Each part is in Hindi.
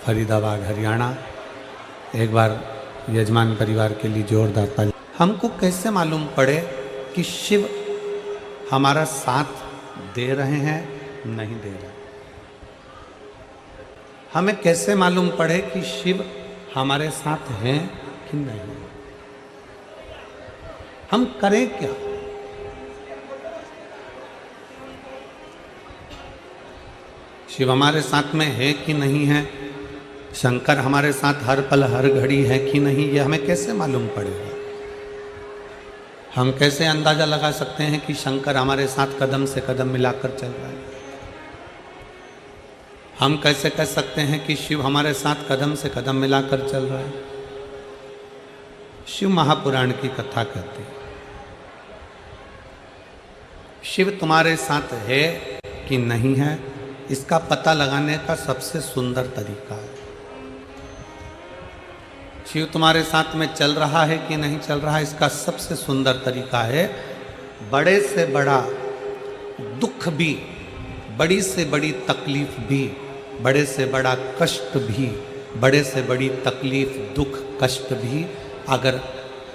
फरीदाबाद हरियाणा। एक बार यजमान परिवार के लिए जोरदार ताली। हमको कैसे मालूम पड़े कि शिव हमारा साथ दे रहे हैं नहीं दे रहे? हमें कैसे मालूम पड़े कि शिव हमारे साथ हैं कि नहीं? हम करें क्या? शिव हमारे साथ में है कि नहीं है, शंकर हमारे साथ हर पल हर घड़ी है कि नहीं, ये हमें कैसे मालूम पड़ेगा? हम कैसे अंदाजा लगा सकते हैं कि शंकर हमारे साथ कदम से कदम मिलाकर चल रहा है? हम कैसे कह सकते हैं कि शिव हमारे साथ कदम से कदम मिलाकर चल रहा है? शिव महापुराण की कथा कहती है, शिव तुम्हारे साथ है कि नहीं है, इसका पता लगाने का सबसे सुंदर तरीका है। शिव तुम्हारे साथ में चल रहा है कि नहीं चल रहा है, इसका सबसे सुंदर तरीका है, बड़े से बड़ा दुख भी, बड़ी से बड़ी तकलीफ भी, बड़े से बड़ा कष्ट भी, बड़े से बड़ी तकलीफ दुख कष्ट भी अगर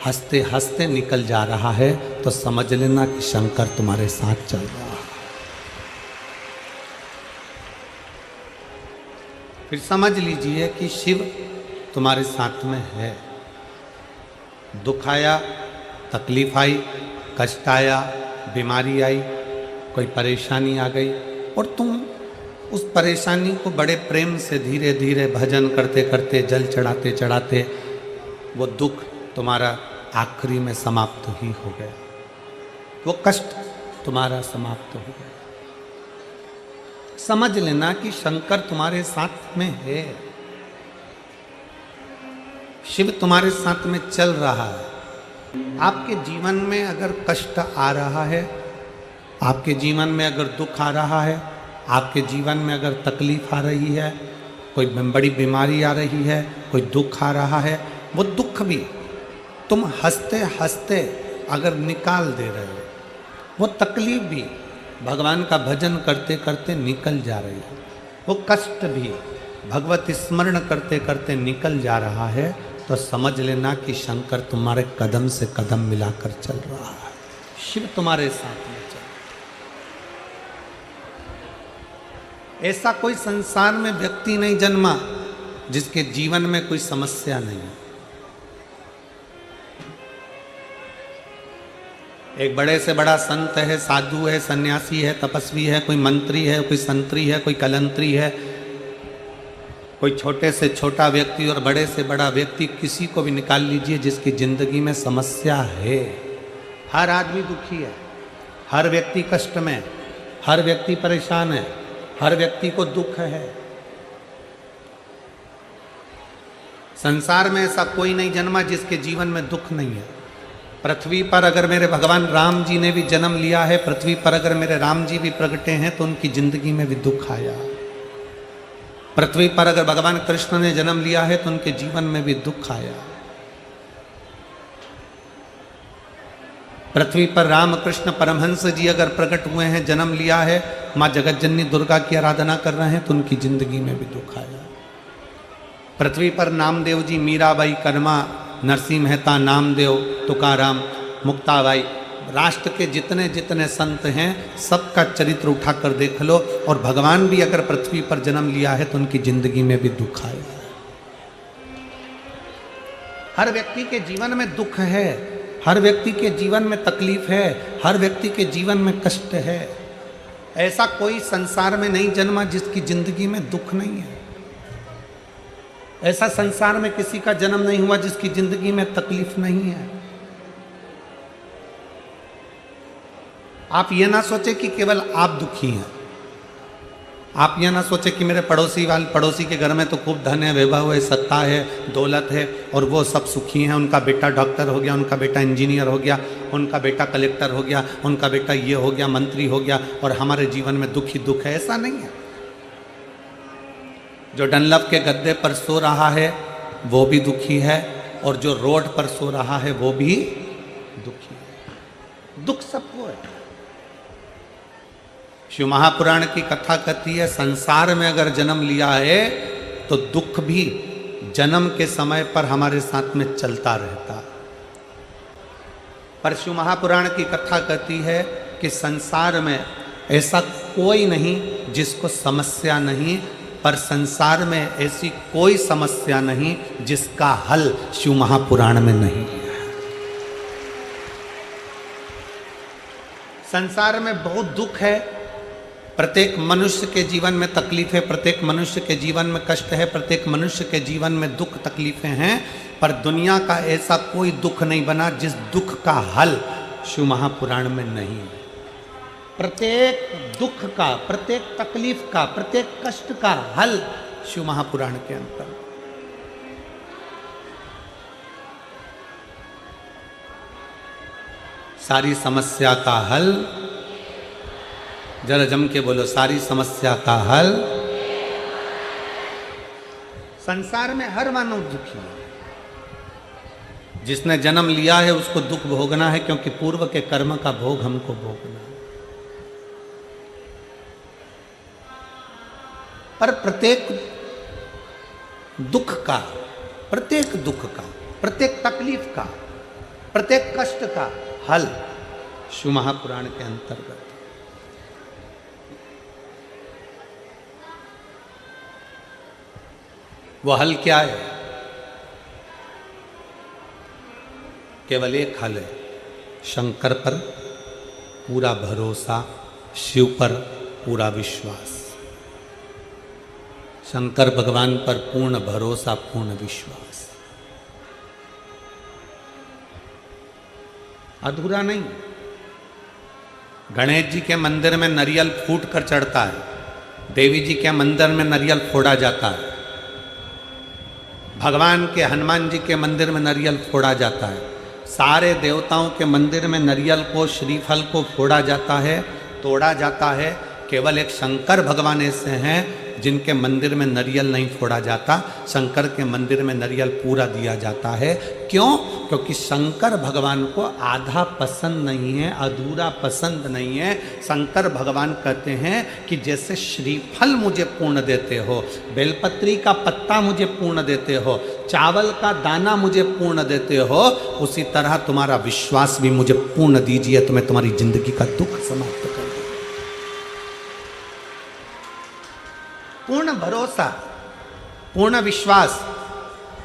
हंसते हंसते निकल जा रहा है तो समझ लेना कि शंकर तुम्हारे साथ चल रहा है। फिर समझ लीजिए कि शिव तुम्हारे साथ में है। दुख आया, तकलीफ आई, कष्ट आया, बीमारी आई, कोई परेशानी आ गई और तुम उस परेशानी को बड़े प्रेम से धीरे धीरे भजन करते करते, जल चढ़ाते चढ़ाते वो दुख तुम्हारा आखिरी में समाप्त ही हो गया, वो कष्ट तुम्हारा समाप्त हो गया। समझ लेना कि शंकर तुम्हारे साथ में है, शिव तुम्हारे साथ में चल रहा है। आपके जीवन में अगर कष्ट आ रहा है, आपके जीवन में अगर दुख आ रहा है, आपके जीवन में अगर तकलीफ आ रही है, कोई बड़ी बीमारी आ रही है, कोई दुख आ रहा है, वो दुख भी तुम हंसते हंसते अगर निकाल दे रहे हो, वो तकलीफ भी भगवान का भजन करते करते निकल जा रही है, वो कष्ट भी भगवत स्मरण करते करते निकल जा रहा है, तो समझ लेना कि शंकर तुम्हारे कदम से कदम मिलाकर चल रहा है, शिव तुम्हारे साथ में चल। ऐसा कोई संसार में व्यक्ति नहीं जन्मा जिसके जीवन में कोई समस्या नहीं है। एक बड़े से बड़ा संत है, साधु है, सन्यासी है, तपस्वी है, कोई मंत्री है, कोई संतरी है, कोई कलंतरी है, कोई छोटे से छोटा व्यक्ति और बड़े से बड़ा व्यक्ति, किसी को भी निकाल लीजिए जिसकी जिंदगी में समस्या है। हर आदमी दुखी है, हर व्यक्ति कष्ट में, हर व्यक्ति परेशान है, हर व्यक्ति को दुख है। संसार में ऐसा कोई नहीं जन्मा जिसके जीवन में दुख नहीं है। पृथ्वी पर अगर मेरे भगवान राम जी ने भी जन्म लिया है, पृथ्वी पर अगर मेरे राम जी भी प्रगटे हैं तो उनकी जिंदगी में भी दुख आया। पृथ्वी पर अगर भगवान कृष्ण ने जन्म लिया है तो उनके जीवन में भी दुख आया। पृथ्वी पर रामकृष्ण परमहंस जी अगर प्रकट हुए हैं, जन्म लिया है, माँ जगतजननी दुर्गा की आराधना कर रहे हैं तो उनकी जिंदगी में भी दुख आया। पृथ्वी पर नामदेव जी, मीराबाई, कर्मा, नरसिंह मेहता, नामदेव, तुकाराम, मुक्ताबाई, राष्ट्र के जितने जितने संत हैं सबका चरित्र उठाकर देख लो, और भगवान भी अगर पृथ्वी पर जन्म लिया है तो उनकी जिंदगी में भी दुख आया। हर व्यक्ति के जीवन में दुख है, हर व्यक्ति के जीवन में तकलीफ है, हर व्यक्ति के जीवन में कष्ट है। ऐसा कोई संसार में नहीं जन्मा जिसकी जिंदगी में दुख नहीं है। ऐसा संसार में किसी का जन्म नहीं हुआ जिसकी जिंदगी में तकलीफ नहीं है। आप ये ना सोचे कि केवल आप दुखी हैं, आप ये ना सोचे कि मेरे पड़ोसी के घर में तो खूब धन है, वैभव है, सत्ता है, दौलत है और वो सब सुखी हैं, उनका बेटा डॉक्टर हो गया, उनका बेटा इंजीनियर हो गया, उनका बेटा कलेक्टर हो गया, उनका बेटा ये हो गया, मंत्री हो गया, और हमारे जीवन में दुख ही दुख है। ऐसा नहीं है। जो डनलप के गद्दे पर सो रहा है वो भी दुखी है, और जो रोड पर सो रहा है वो भी दुखी है। दुख सबको है। शिव महापुराण की कथा कहती है, संसार में अगर जन्म लिया है तो दुख भी जन्म के समय पर हमारे साथ में चलता रहता। पर शिव महापुराण की कथा कहती है कि संसार में ऐसा कोई नहीं जिसको समस्या नहीं, पर संसार में ऐसी कोई समस्या नहीं जिसका हल शिव महापुराण में नहीं है। संसार में बहुत दुख है, प्रत्येक मनुष्य के जीवन में तकलीफ है, प्रत्येक मनुष्य के जीवन में कष्ट है, प्रत्येक मनुष्य के जीवन में दुख तकलीफें हैं, पर दुनिया का ऐसा कोई दुख नहीं बना जिस दुख का हल शिव महापुराण में नहीं है। प्रत्येक दुख का, प्रत्येक तकलीफ का, प्रत्येक कष्ट का हल शिव महापुराण के अंतर। सारी समस्या का हल, जरा जम के बोलो, सारी समस्या का हल। संसार में हर मानव दुखी है। जिसने जन्म लिया है उसको दुख भोगना है, क्योंकि पूर्व के कर्म का भोग हमको भोगना है। पर प्रत्येक दुख का, प्रत्येक दुख का, प्रत्येक तकलीफ का, प्रत्येक कष्ट का हल शिव महापुराण के अंतर्गत। वो हल क्या है? केवल एक हल है, शंकर पर पूरा भरोसा, शिव पर पूरा विश्वास। शंकर भगवान पर पूर्ण भरोसा, पूर्ण विश्वास। अधूरा नहीं। गणेश जी के मंदिर में नारियल फूट कर चढ़ता है, देवी जी के मंदिर में नारियल फोड़ा जाता है, भगवान के हनुमान जी के मंदिर में नारियल फोड़ा जाता है, सारे देवताओं के मंदिर में नारियल को, श्रीफल को फोड़ा जाता है, तोड़ा जाता है। केवल एक शंकर भगवान ऐसे हैं जिनके मंदिर में नारियल नहीं फोड़ा जाता। शंकर के मंदिर में नारियल पूरा दिया जाता है। क्यों? क्योंकि शंकर भगवान को आधा पसंद नहीं है, अधूरा पसंद नहीं है। शंकर भगवान कहते हैं कि जैसे श्रीफल मुझे पूर्ण देते हो, बेलपत्री का पत्ता मुझे पूर्ण देते हो, चावल का दाना मुझे पूर्ण देते हो, उसी तरह तुम्हारा विश्वास भी मुझे पूर्ण दीजिए, तो मैं तुम्हारी जिंदगी का दुख समाप्त कर दूं। पूर्ण भरोसा, पूर्ण विश्वास,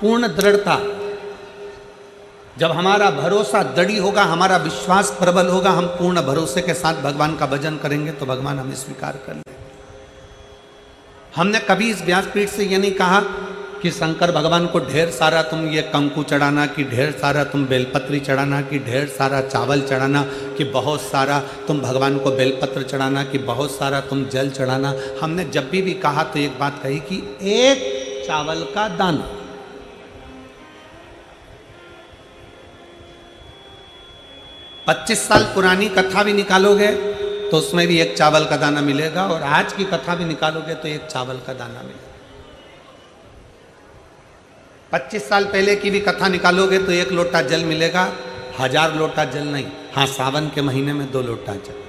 पूर्ण दृढ़ता। जब हमारा भरोसा दृढ़ होगा, हमारा विश्वास प्रबल होगा, हम पूर्ण भरोसे के साथ भगवान का भजन करेंगे तो भगवान हमें स्वीकार कर लेंगे। हमने कभी इस व्यासपीठ से ये नहीं कहा कि शंकर भगवान को ढेर सारा तुम ये कंकु चढ़ाना, कि ढेर सारा तुम बेलपत्री चढ़ाना, कि ढेर सारा चावल चढ़ाना, कि बहुत सारा तुम भगवान को बेलपत्र चढ़ाना, कि बहुत सारा तुम जल चढ़ाना। हमने जब भी कहा तो एक बात कही कि एक चावल का दाना। पच्चीस साल पुरानी कथा भी निकालोगे तो उसमें भी एक चावल का दाना मिलेगा, और आज की कथा भी निकालोगे तो एक चावल का दाना मिलेगा। 25 साल पहले की भी कथा निकालोगे तो 1 लोटा जल मिलेगा, 1000 लोटा जल नहीं। हाँ, सावन के महीने में 2 लोटा जल।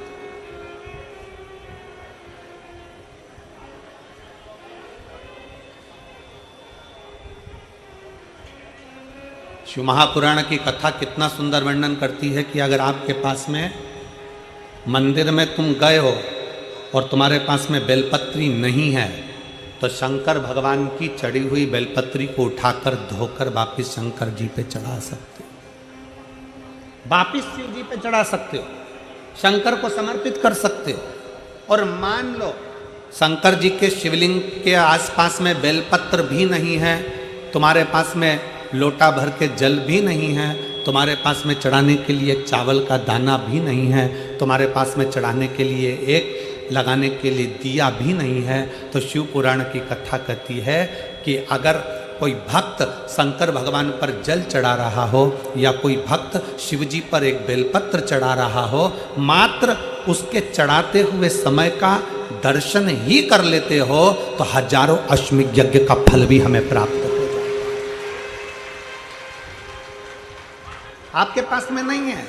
शिव महापुराण की कथा कितना सुंदर वर्णन करती है कि अगर आपके पास में मंदिर में तुम गए हो और तुम्हारे पास में बेलपत्री नहीं है, तो शंकर भगवान की चढ़ी हुई बेलपत्री को उठाकर धोकर वापिस शंकर जी पे चढ़ा सकते हो, वापिस शिव जी पे चढ़ा सकते हो, शंकर को समर्पित कर सकते हो। और मान लो शंकर जी के शिवलिंग के आसपास में बेलपत्र भी नहीं है, तुम्हारे पास में लोटा भर के जल भी नहीं है, तुम्हारे पास में चढ़ाने के लिए एक चावल का दाना भी नहीं है, तुम्हारे पास में चढ़ाने के लिए एक लगाने के लिए दिया भी नहीं है, तो शिव पुराण की कथा कहती है कि अगर कोई भक्त शंकर भगवान पर जल चढ़ा रहा हो या कोई भक्त शिव जी पर एक बेलपत्र चढ़ा रहा हो, मात्र उसके चढ़ाते हुए समय का दर्शन ही कर लेते हो तो हजारों अश्वमेध यज्ञ का फल भी हमें प्राप्त हो जाए। आपके पास में नहीं है,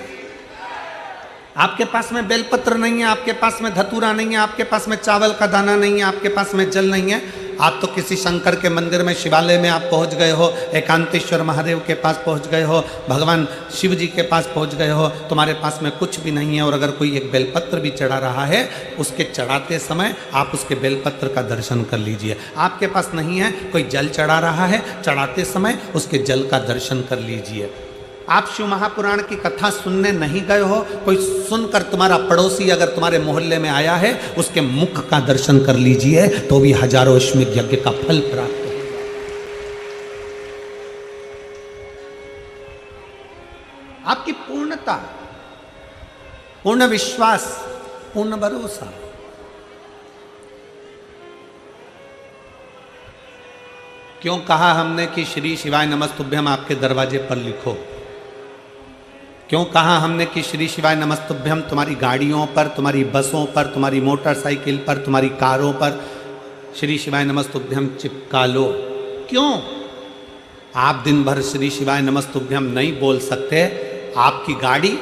आपके पास में बेलपत्र नहीं है, आपके पास में धतूरा नहीं है, आपके पास में चावल का दाना नहीं है, आपके पास में जल नहीं है, आप तो किसी शंकर के मंदिर में, शिवालय में आप पहुंच गए हो, एकांतेश्वर महादेव के पास पहुंच गए हो, भगवान शिव जी के पास पहुंच गए हो, तुम्हारे पास में कुछ भी नहीं है। और अगर कोई एक बेलपत्र भी चढ़ा रहा है, उसके चढ़ाते समय आप उसके बेलपत्र का दर्शन कर लीजिए। आपके पास नहीं है, कोई जल चढ़ा रहा है, चढ़ाते समय उसके जल का दर्शन कर लीजिए। आप शिव महापुराण की कथा सुनने नहीं गए हो, कोई सुनकर तुम्हारा पड़ोसी अगर तुम्हारे मोहल्ले में आया है, उसके मुख का दर्शन कर लीजिए, तो भी हजारों अश्वमेध यज्ञ का फल प्राप्त होगा। आपकी पूर्णता, पूर्ण विश्वास, पूर्ण भरोसा। क्यों कहा हमने कि श्री शिवाय नमस्तुभ्यम आपके दरवाजे पर लिखो? क्यों कहा हमने कि श्री शिवाय नमस्तुभ्यम तुम्हारी गाड़ियों पर, तुम्हारी बसों पर, तुम्हारी मोटरसाइकिल पर, तुम्हारी कारों पर श्री शिवाय नमस्तुभ्यम चिपका लो? क्यों? आप दिन भर श्री शिवाय नमस्तुभ्यम नहीं बोल सकते, आपकी गाड़ी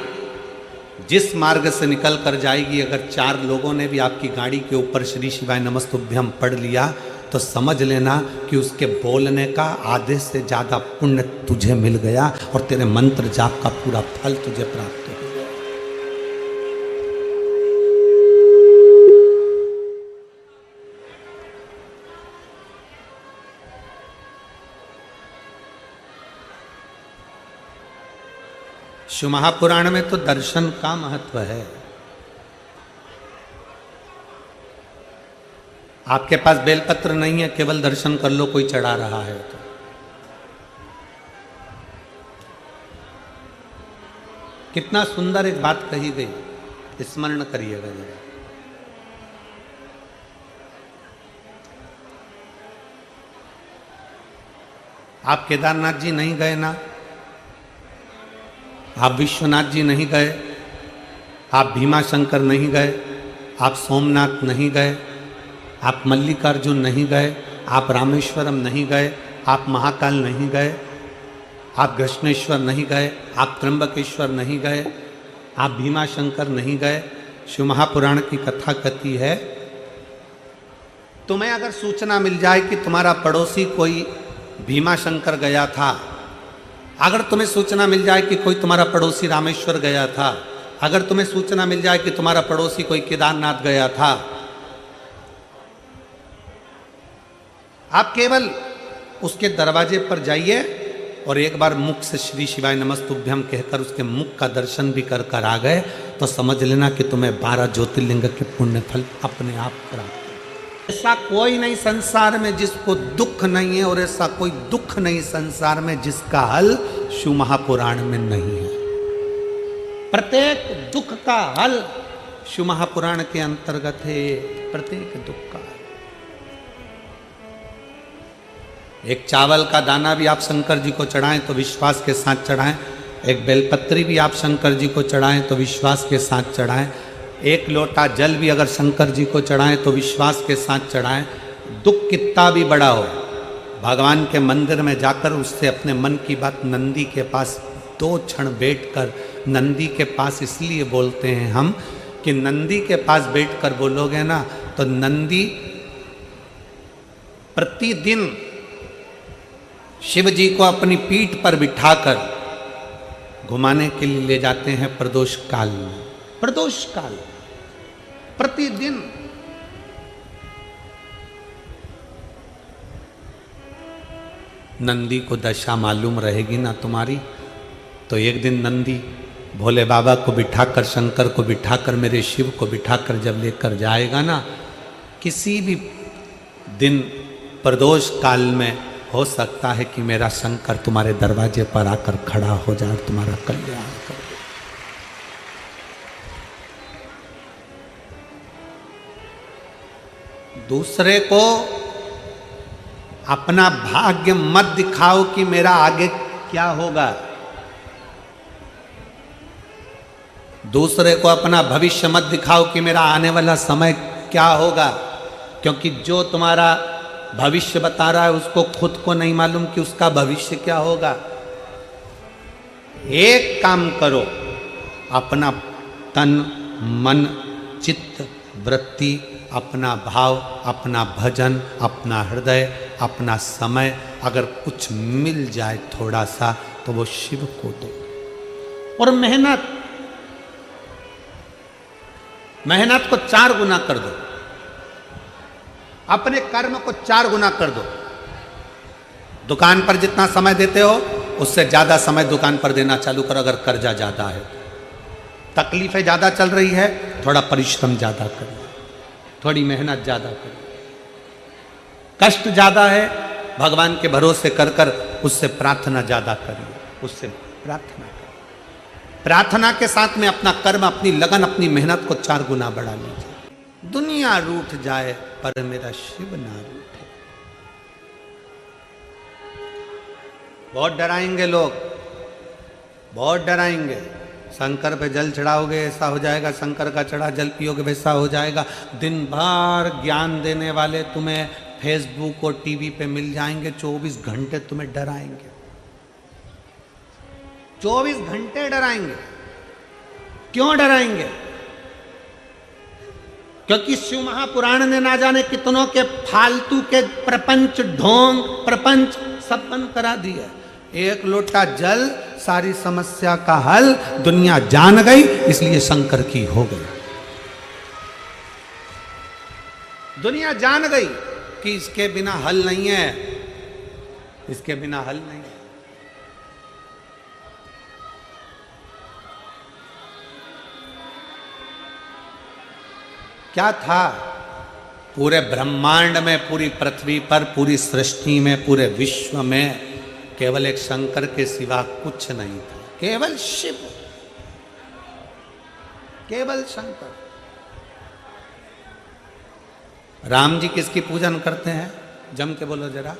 जिस मार्ग से निकल कर जाएगी, अगर 4 लोगों ने भी आपकी गाड़ी के ऊपर श्री शिवाय नमस्तुभ्यम पढ़ लिया, तो समझ लेना कि उसके बोलने का आधे से ज़्यादा पुण्य तुझे मिल गया और तेरे मंत्र जाप का पूरा फल तुझे प्राप्त हो गया। शिव महापुराण में तो दर्शन का महत्व है। आपके पास बेलपत्र नहीं है, केवल दर्शन कर लो, कोई चढ़ा रहा है तो। कितना सुंदर एक बात कही गई, स्मरण करिएगा जरा। आप केदारनाथ जी नहीं गए ना, आप विश्वनाथ जी नहीं गए, आप भीमाशंकर नहीं गए, आप सोमनाथ नहीं गए, आप मल्लिकार्जुन नहीं गए, आप रामेश्वरम नहीं गए, आप महाकाल नहीं गए, आप घृष्णेश्वर नहीं गए, आप त्र्यंबकेश्वर नहीं गए, आप भीमाशंकर नहीं गए। शिव महापुराण की कथा कहती है, तुम्हें अगर सूचना मिल जाए कि तुम्हारा पड़ोसी कोई भीमाशंकर गया था, अगर तुम्हें सूचना मिल जाए कि कोई तुम्हारा पड़ोसी रामेश्वर गया था, अगर तुम्हें सूचना मिल जाए कि तुम्हारा पड़ोसी कोई केदारनाथ गया था, आप केवल उसके दरवाजे पर जाइए और एक बार मुख से श्री शिवाय नमस्तुभ्यम कहकर उसके मुख का दर्शन भी कर कर आ गए, तो समझ लेना कि तुम्हें 12 ज्योतिर्लिंग के पुण्य फल अपने आप प्राप्त। ऐसा कोई नहीं संसार में जिसको दुख नहीं है, और ऐसा कोई दुख नहीं संसार में जिसका हल शिव महापुराण में नहीं है। प्रत्येक दुख का हल शिव महापुराण के अंतर्गत है, प्रत्येक दुख का। एक चावल का दाना भी आप शंकर जी को चढ़ाएं तो विश्वास के साथ चढ़ाएं, एक बेलपत्री भी आप शंकर जी को चढ़ाएं तो विश्वास के साथ चढ़ाएं, एक लोटा जल भी अगर शंकर जी को चढ़ाएं तो विश्वास के साथ चढ़ाएं। दुख कितना भी बड़ा हो, भगवान के मंदिर में जाकर उससे अपने मन की बात नंदी के पास 2 क्षण बैठकर, नंदी के पास इसलिए बोलते हैं हम कि नंदी के पास बैठकर बोलोगे ना तो नंदी प्रतिदिन शिव जी को अपनी पीठ पर बिठाकर घुमाने के लिए ले जाते हैं प्रदोष काल में। प्रदोष काल प्रतिदिन। नंदी को दशा मालूम रहेगी ना तुम्हारी, तो एक दिन नंदी भोले बाबा को बिठाकर, शंकर को बिठाकर, मेरे शिव को बिठाकर जब लेकर जाएगा ना, किसी भी दिन प्रदोष काल में हो सकता है कि मेरा शंकर तुम्हारे दरवाजे पर आकर खड़ा हो जाए, तुम्हारा कल्याण कर दे। दूसरे को अपना भाग्य मत दिखाओ कि मेरा आगे क्या होगा। दूसरे को अपना भविष्य मत दिखाओ कि मेरा आने वाला समय क्या होगा, क्योंकि जो तुम्हारा भविष्य बता रहा है उसको खुद को नहीं मालूम कि उसका भविष्य क्या होगा। एक काम करो, अपना तन, मन, चित्त, वृत्ति अपना भाव, अपना भजन, अपना हृदय, अपना समय अगर कुछ मिल जाए थोड़ा सा तो वो शिव को दो। और मेहनत को 4 गुना कर दो, अपने कर्म को 4 गुना कर दो। दुकान पर जितना समय देते हो उससे ज्यादा समय दुकान पर देना चालू करो। अगर कर्जा ज्यादा है, तकलीफें ज्यादा चल रही है, थोड़ा परिश्रम ज्यादा करो, थोड़ी मेहनत ज्यादा करो। कष्ट ज्यादा है, भगवान के भरोसे कर कर उससे प्रार्थना ज्यादा करिए, उससे प्रार्थना करिए। प्रार्थना के साथ में अपना कर्म, अपनी लगन, अपनी मेहनत को 4 गुना बढ़ा लीजिए। दुनिया रूठ जाए पर मेरा शिव ना रूठे। बहुत डराएंगे लोग, बहुत डराएंगे। शंकर पे जल चढ़ाओगे ऐसा हो जाएगा, शंकर का चढ़ा जल पियोगे वैसा हो जाएगा। दिन भर ज्ञान देने वाले तुम्हें फेसबुक और टीवी पे मिल जाएंगे, 24 घंटे तुम्हें डराएंगे, 24 घंटे डराएंगे। क्यों डराएंगे? क्योंकि शिव महापुराण ने ना जाने कितनों के फालतू के प्रपंच, ढोंग प्रपंच सब बंद करा दिया। एक लोटा जल सारी समस्या का हल। दुनिया जान गई इसलिए शंकर की हो गई। दुनिया जान गई कि इसके बिना हल नहीं है, इसके बिना हल नहीं है। क्या था पूरे ब्रह्मांड में, पूरी पृथ्वी पर, पूरी सृष्टि में, पूरे विश्व में केवल एक शंकर के सिवा कुछ नहीं था। केवल शिव, केवल शंकर। राम जी किसकी पूजन करते हैं? जम के बोलो जरा,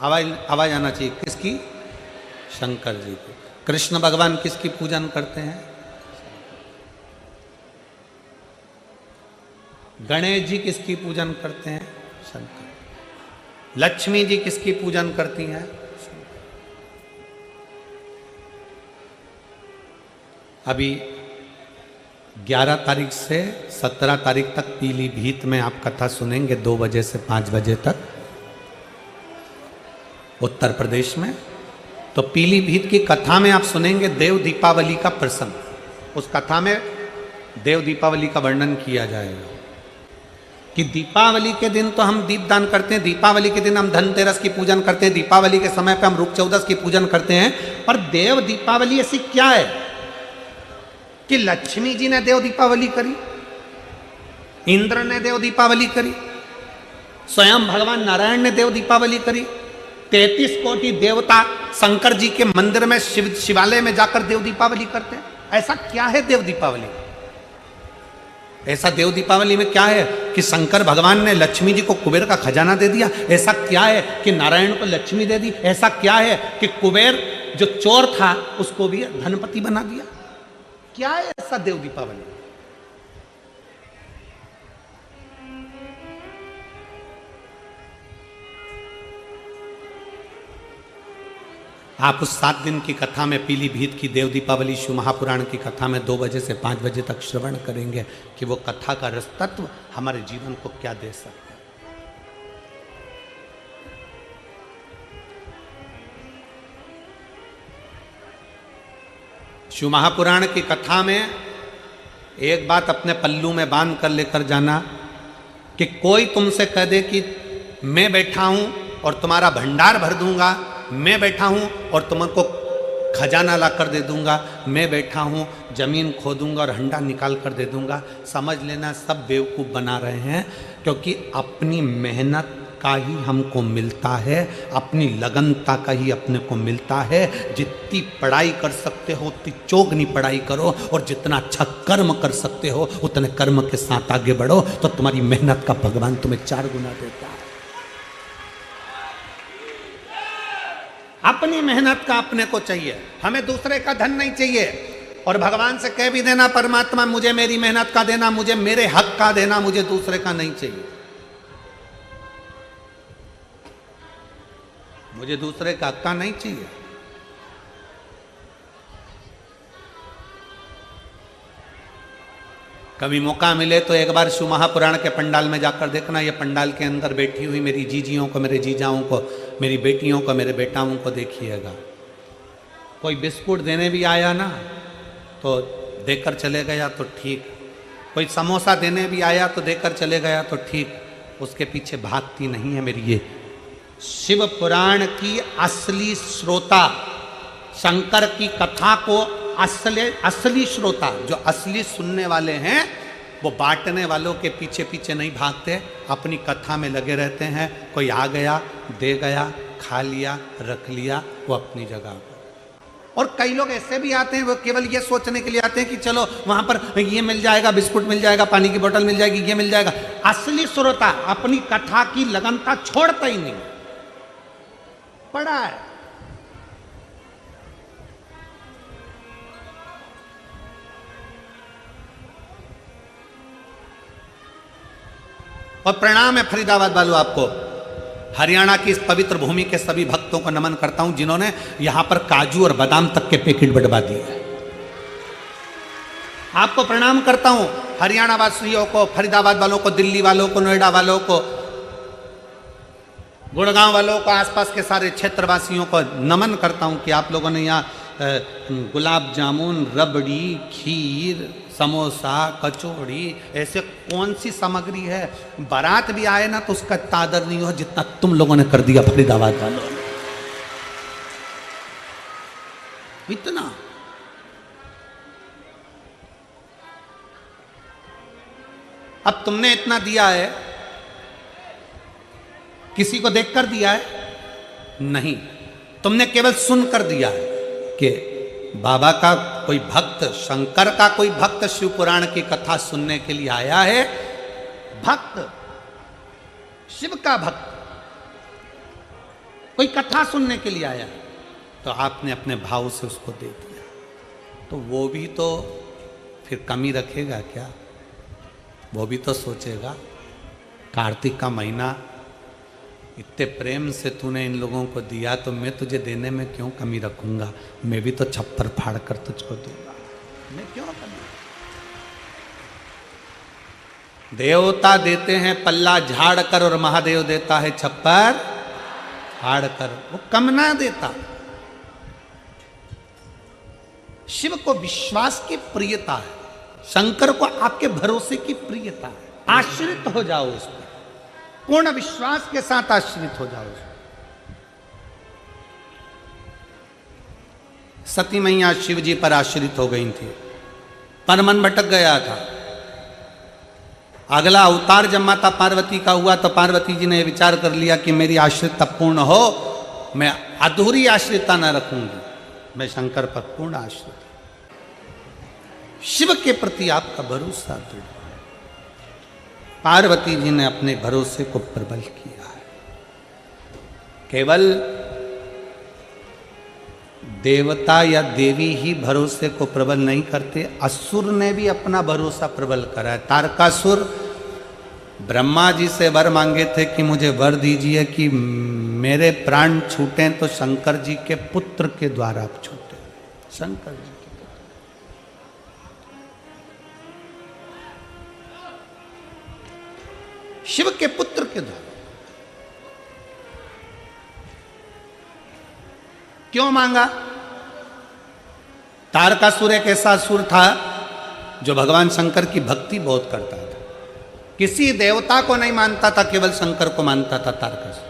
आवाज आना चाहिए। किसकी? शंकर जी की। कृष्ण भगवान किसकी पूजन करते हैं? गणेश जी किसकी पूजन करते हैं? शंकर। लक्ष्मी जी किसकी पूजन करती हैं? अभी 11 तारीख से 17 तारीख तक पीलीभीत में आप कथा सुनेंगे 2 बजे से 5 बजे तक, उत्तर प्रदेश में। तो पीलीभीत की कथा में आप सुनेंगे देव दीपावली का प्रसंग। उस कथा में देव दीपावली का वर्णन किया जाएगा कि दीपावली के दिन तो हम दीपदान करते हैं, दीपावली के दिन हम धनतेरस की पूजन करते हैं, दीपावली के समय पे हम रूप चौदस की पूजन करते हैं। पर देव दीपावली ऐसी क्या है कि लक्ष्मी जी ने देव दीपावली करी, इंद्र ने देव दीपावली करी, स्वयं भगवान नारायण ने देव दीपावली करी, 33 कोटि देवता शंकर जी के मंदिर में, शिवालय में जाकर देव दीपावली करते हैं। ऐसा क्या है देव दीपावली? ऐसा देव दीपावली में क्या है कि शंकर भगवान ने लक्ष्मी जी को कुबेर का खजाना दे दिया? ऐसा क्या है कि नारायण को लक्ष्मी दे दी? ऐसा क्या है कि कुबेर जो चोर था उसको भी धनपति बना दिया? क्या है ऐसा देव दीपावली? आप उस 7 दिन की कथा में, पीलीभीत की देव दीपावली शिव महापुराण की कथा में 2 बजे से 5 बजे तक श्रवण करेंगे कि वो कथा का रस तत्व हमारे जीवन को क्या दे सकता है। शिव महापुराण की कथा में एक बात अपने पल्लू में बांध कर लेकर जाना कि कोई तुमसे कह दे कि मैं बैठा हूं और तुम्हारा भंडार भर दूंगा, मैं बैठा हूं और तुमको खजाना ला कर दे दूंगा, मैं बैठा हूं जमीन खोदूंगा और हंडा निकाल कर दे दूंगा, समझ लेना सब बेवकूफ़ बना रहे हैं। क्योंकि अपनी मेहनत का ही हमको मिलता है, अपनी लगनता का ही अपने को मिलता है। जितनी पढ़ाई कर सकते हो उतनी चौगनी पढ़ाई करो, और जितना अच्छा कर्म कर सकते हो उतने कर्म के साथ आगे बढ़ो, तो तुम्हारी मेहनत का भगवान तुम्हें 4 गुना देता है। अपनी मेहनत का अपने को चाहिए, हमें दूसरे का धन नहीं चाहिए। और भगवान से कह भी देना, परमात्मा मुझे मेरी मेहनत का देना, मुझे मेरे हक का देना, मुझे दूसरे का नहीं चाहिए, मुझे दूसरे का हक का नहीं चाहिए। कभी मौका मिले तो एक बार शिव महापुराण के पंडाल में जाकर देखना, ये पंडाल के अंदर बैठी हुई मेरी जीजियों को, मेरे जीजाओं को, मेरी बेटियों को, मेरे बेटाओं को देखिएगा। कोई बिस्कुट देने भी आया ना तो देकर चले गया तो ठीक, कोई समोसा देने भी आया तो देकर चले गया तो ठीक, उसके पीछे भागती नहीं है मेरी ये शिव पुराण की असली श्रोता, शंकर की कथा को असली श्रोता, जो असली सुनने वाले हैं, वो बांटने वालों के पीछे पीछे नहीं भागते, अपनी कथा में लगे रहते हैं। कोई आ गया, दे गया, खा लिया, रख लिया, वो अपनी जगह पर। और कई लोग ऐसे भी आते हैं, वो केवल ये सोचने के लिए आते हैं कि चलो वहां पर ये मिल जाएगा, बिस्कुट मिल जाएगा, पानी की बोतल मिल जाएगी, ये मिल जाएगा। असली श्रोता अपनी कथा की लगनता छोड़ता ही नहीं, पड़ा है। और प्रणाम है फरीदाबाद वालों आपको, हरियाणा की इस पवित्र भूमि के सभी भक्तों को नमन करता हूं जिन्होंने यहां पर काजू और बादाम तक के पैकेट बंटवा दिए। आपको प्रणाम करता हूं, हरियाणा वासियों को, फरीदाबाद वालों को, दिल्ली वालों को, नोएडा वालों को, गुड़गांव वालों को, आसपास के सारे क्षेत्रवासियों को नमन करता हूं कि आप लोगों ने यहाँ गुलाब जामुन, रबड़ी, खीर, समोसा, कचौड़ी, ऐसे कौन सी सामग्री है, बारात भी आए ना तो उसका तादर नहीं हो जितना तुम लोगों ने कर दिया फरीदाबाद वालों ने। इतना अब तुमने इतना दिया है, किसी को देखकर दिया है? नहीं, तुमने केवल सुनकर दिया है कि बाबा का कोई भक्त, शंकर का कोई भक्त शिव पुराण की कथा सुनने के लिए आया है। भक्त, शिव का भक्त कोई कथा सुनने के लिए आया है, तो आपने अपने भाव से उसको दे दिया, तो वो भी तो फिर कमी रखेगा क्या? वो भी तो सोचेगा कार्तिक का महीना, इतने प्रेम से तूने इन लोगों को दिया तो मैं तुझे देने में क्यों कमी रखूंगा? मैं भी तो छप्पर फाड़ कर तुझको दूंगा, मैं क्यों कमी? देवता देते हैं पल्ला झाड़ कर और महादेव देता है छप्पर फाड़ कर, वो कम ना देता। शिव को विश्वास की प्रियता है, शंकर को आपके भरोसे की प्रियता है। आश्रित हो जाओ उस पर, पूर्ण विश्वास के साथ आश्रित हो जाओ। सती मैया शिव जी पर आश्रित हो गई थी, पर मन भटक गया था। अगला अवतार जब माता पार्वती का हुआ तो पार्वती जी ने विचार कर लिया कि मेरी आश्रितता पूर्ण हो, मैं अधूरी आश्रितता न रखूंगी, मैं शंकर पर पूर्ण आश्रित। शिव के प्रति आपका भरोसा दृढ़। पार्वती जी ने अपने भरोसे को प्रबल किया है। केवल देवता या देवी ही भरोसे को प्रबल नहीं करते, असुर ने भी अपना भरोसा प्रबल करा है। तारकासुर ब्रह्मा जी से वर मांगे थे कि मुझे वर दीजिए कि मेरे प्राण छूटे तो शंकर जी के पुत्र के द्वारा छूटे। शंकर जी के पुत्र, शिव के पुत्र के द्वारा। क्यों मांगा? तारकासुर एक ऐसा असुर था जो भगवान शंकर की भक्ति बहुत करता था, किसी देवता को नहीं मानता था, केवल शंकर को मानता था तारकासुर।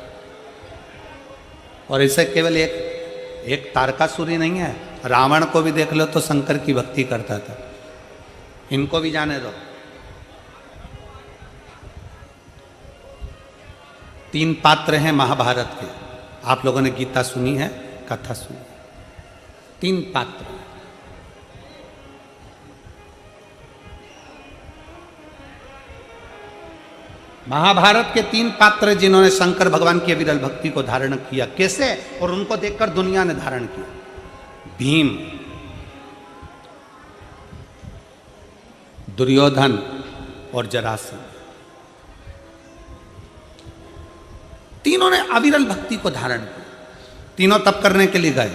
और इसे केवल एक तारकासुर ही नहीं है, रावण को भी देख लो तो शंकर की भक्ति करता था। इनको भी जाने दो। 3 पात्र हैं महाभारत के, आप लोगों ने गीता सुनी है, कथा सुनी। 3 पात्र। महाभारत के 3 पात्र जिन्होंने शंकर भगवान की अविरल भक्ति को धारण किया। कैसे? और उनको देखकर दुनिया ने धारण किया। भीम, दुर्योधन और जरासंध, तीनों ने अविरल भक्ति को धारण किया। तीनों तप करने के लिए गए।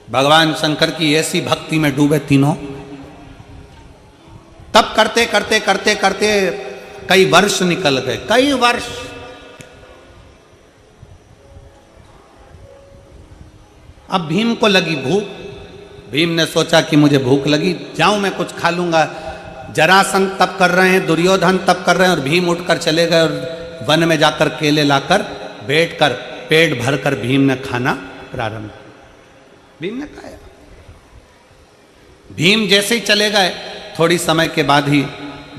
भगवान शंकर की ऐसी भक्ति में डूबे तीनों। तब करते करते करते करते कई वर्ष निकल गए, कई वर्ष। अब भीम को लगी भूख। भीम ने सोचा कि मुझे भूख लगी, जाऊं मैं कुछ खा लूंगा। जरासंध तप कर रहे हैं, दुर्योधन तप कर रहे हैं, और भीम उठकर चले गए और वन में जाकर केले लाकर बैठकर पेट भरकर भीम ने खाना प्रारंभ किया। भीम ने खाया। भीम जैसे ही चले गए, थोड़ी समय के बाद ही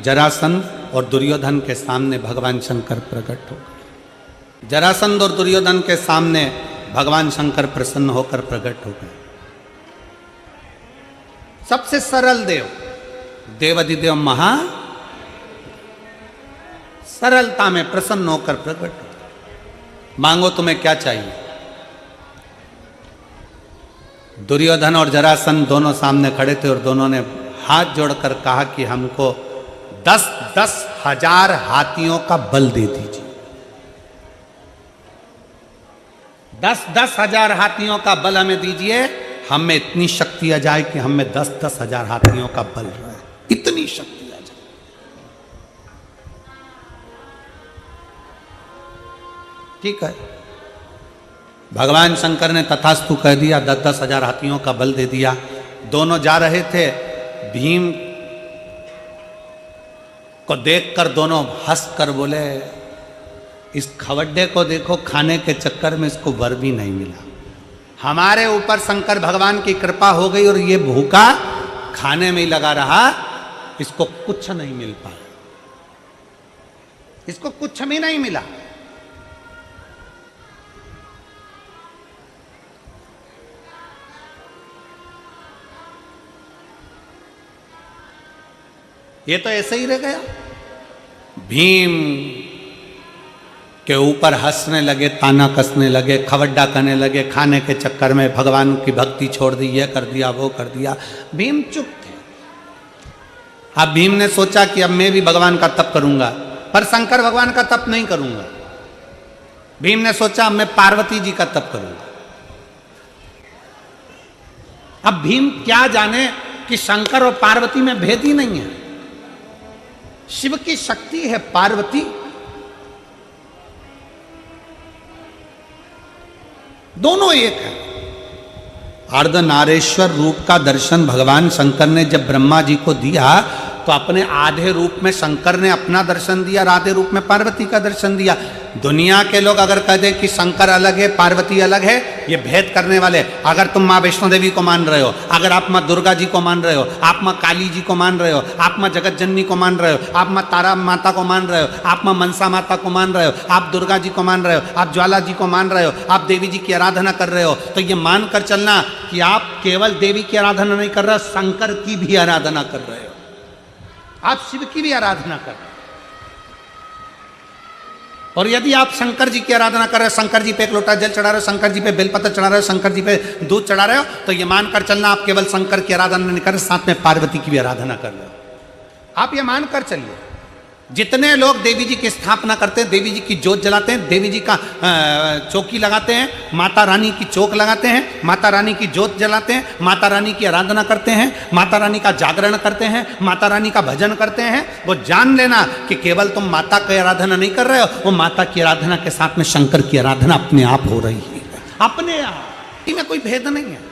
जरासंध और दुर्योधन के सामने भगवान शंकर प्रकट हो गए। जरासंध और दुर्योधन के सामने भगवान शंकर प्रसन्न होकर प्रकट हो गए। सबसे सरल देव, देवाधिदेव महा सरलता में प्रसन्न होकर प्रकट हो। मांगो तुम्हें क्या चाहिए। दुर्योधन और जरासंध दोनों सामने खड़े थे और दोनों ने हाथ जोड़कर कहा कि हमको 10,000 हाथियों का बल दे दीजिए। 10,000 हाथियों का बल हमें दीजिए। हम में इतनी शक्ति आ जाए कि हम में 10,000 हाथियों का बल रहे, इतनी शक्ति आ जाए। ठीक है, भगवान शंकर ने तथास्तु कह दिया, 10,000 हाथियों का बल दे दिया। दोनों जा रहे थे। भीम को देखकर दोनों हंसकर बोले, इस खवड्डे को देखो, खाने के चक्कर में इसको वर भी नहीं मिला। हमारे ऊपर शंकर भगवान की कृपा हो गई और ये भूखा खाने में ही लगा रहा, इसको कुछ नहीं मिल पाया, इसको कुछ भी नहीं मिला। ये तो ऐसे ही रह गया। भीम के ऊपर हंसने लगे, ताना कसने लगे, खवड्डा करने लगे। खाने के चक्कर में भगवान की भक्ति छोड़ दी, ये कर दिया, वो कर दिया। भीम चुप थे। अब भीम ने सोचा कि अब मैं भी भगवान का तप करूंगा, पर शंकर भगवान का तप नहीं करूंगा। भीम ने सोचा अब मैं पार्वती जी का तप करूंगा। अब भीम क्या जाने कि शंकर और पार्वती में भेद ही नहीं है। शिव की शक्ति है पार्वती, दोनों एक है। अर्धनारेश्वर रूप का दर्शन भगवान शंकर ने जब ब्रह्मा जी को दिया, तो अपने आधे रूप में शंकर ने अपना दर्शन दिया और आधे रूप में पार्वती का दर्शन दिया। दुनिया के लोग अगर कह दे कि शंकर अलग है पार्वती अलग है, ये भेद करने वाले। अगर तुम माँ वैष्णो देवी को मान रहे हो, अगर आप माँ दुर्गा जी को मान रहे हो, आप माँ काली जी को मान रहे हो, आप माँ जगत जननी को मान रहे हो, आप माँ तारा माता को मान रहे हो, आप माँ मनसा माता को मान रहे हो, आप दुर्गा जी को मान रहे हो, आप ज्वाला जी को मान रहे हो, आप देवी जी की आराधना कर रहे हो, तो ये मान कर चलना कि आप केवल देवी की आराधना नहीं कर रहे हो, शंकर की भी आराधना कर रहे हो, आप शिव की भी आराधना कर रहे हो। और यदि आप शंकर जी की आराधना कर रहे हो, शंकर जी पे एक लोटा जल चढ़ा रहे हो, शंकर जी पे बेलपत्र चढ़ा रहे हो, शंकर जी पे दूध चढ़ा रहे हो, तो ये मानकर चलना आप केवल शंकर की आराधना नहीं कर रहे, साथ में पार्वती की भी आराधना कर रहे हो। आप ये मानकर चलिए। जितने लोग देवी जी की स्थापना करते हैं, देवी जी की जोत जलाते हैं, देवी जी का चौकी लगाते हैं, माता रानी की चौक लगाते हैं, माता रानी की जोत जलाते हैं, माता रानी की आराधना करते हैं, माता रानी का जागरण करते हैं, माता रानी का भजन करते हैं, वो जान लेना कि केवल तुम माता की आराधना नहीं कर रहे हो, वो माता की आराधना के साथ में शंकर की आराधना अपने आप हो रही है, अपने आप। इसमें कोई भेद नहीं है।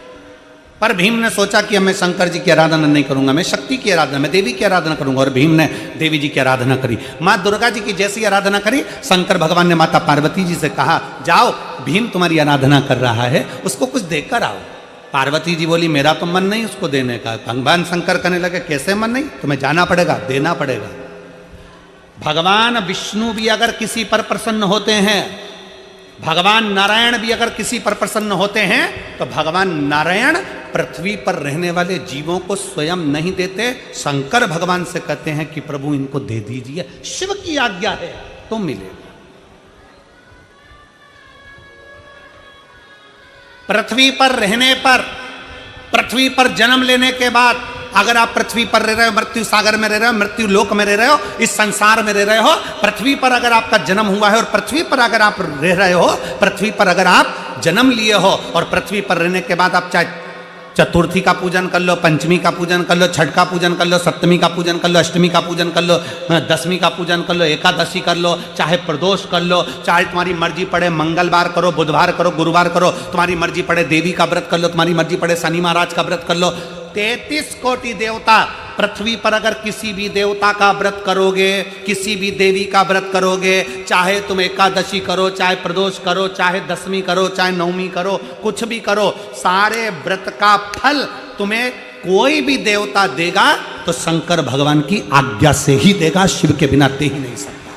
पर भीम ने सोचा कि मैं शंकर जी की आराधना नहीं करूंगा, मैं शक्ति की आराधना, मैं देवी की आराधना करूंगा। और भीम ने देवी जी की आराधना करी, माँ दुर्गा जी की जैसी आराधना करी। शंकर भगवान ने माता पार्वती जी से कहा, जाओ भीम तुम्हारी आराधना कर रहा है, उसको कुछ देकर आओ। पार्वती जी बोली, मेरा तो मन नहीं उसको देने का। भगवान शंकर कहने लगे, कैसे मन नहीं, तुम्हें जाना पड़ेगा, देना पड़ेगा। भगवान विष्णु भी अगर किसी पर प्रसन्न होते हैं, भगवान नारायण भी अगर किसी पर प्रसन्न होते हैं, तो भगवान नारायण पृथ्वी पर रहने वाले जीवों को स्वयं नहीं देते, शंकर भगवान से कहते हैं कि प्रभु इनको दे दीजिए, शिव की आज्ञा है तो मिलेगा। पृथ्वी पर रहने पर, पृथ्वी पर जन्म लेने के बाद, अगर आप पृथ्वी पर रह रहे हो, मृत्यु सागर में रह रहे हो, मृत्यु लोक में रह रहे हो, इस संसार में रह रहे हो, पृथ्वी पर अगर आपका जन्म हुआ है और पृथ्वी पर अगर आप रह रहे हो, पृथ्वी पर अगर आप जन्म लिए हो और पृथ्वी पर रहने के बाद आप चाहे चतुर्थी का पूजन कर लो, पंचमी का पूजन कर लो, छठ का पूजन कर लो, सप्तमी का पूजन कर लो, अष्टमी का पूजन कर लो, दसवीं का पूजन कर लो, एकादशी कर लो, चाहे प्रदोष कर लो, चाहे तुम्हारी मर्जी पड़े मंगलवार करो, बुधवार करो, गुरुवार करो, तुम्हारी मर्जी पड़े देवी का व्रत कर लो, तुम्हारी मर्जी पड़े शनि महाराज का व्रत कर लो। 33 कोटि देवता पृथ्वी पर अगर किसी भी देवता का व्रत करोगे, किसी भी देवी का व्रत करोगे, चाहे तुम एकादशी करो, चाहे प्रदोष करो, चाहे दसवीं करो, चाहे नवमी करो, कुछ भी करो, सारे व्रत का फल तुम्हें कोई भी देवता देगा तो शंकर भगवान की आज्ञा से ही देगा, शिव के बिना दे ही नहीं सकता।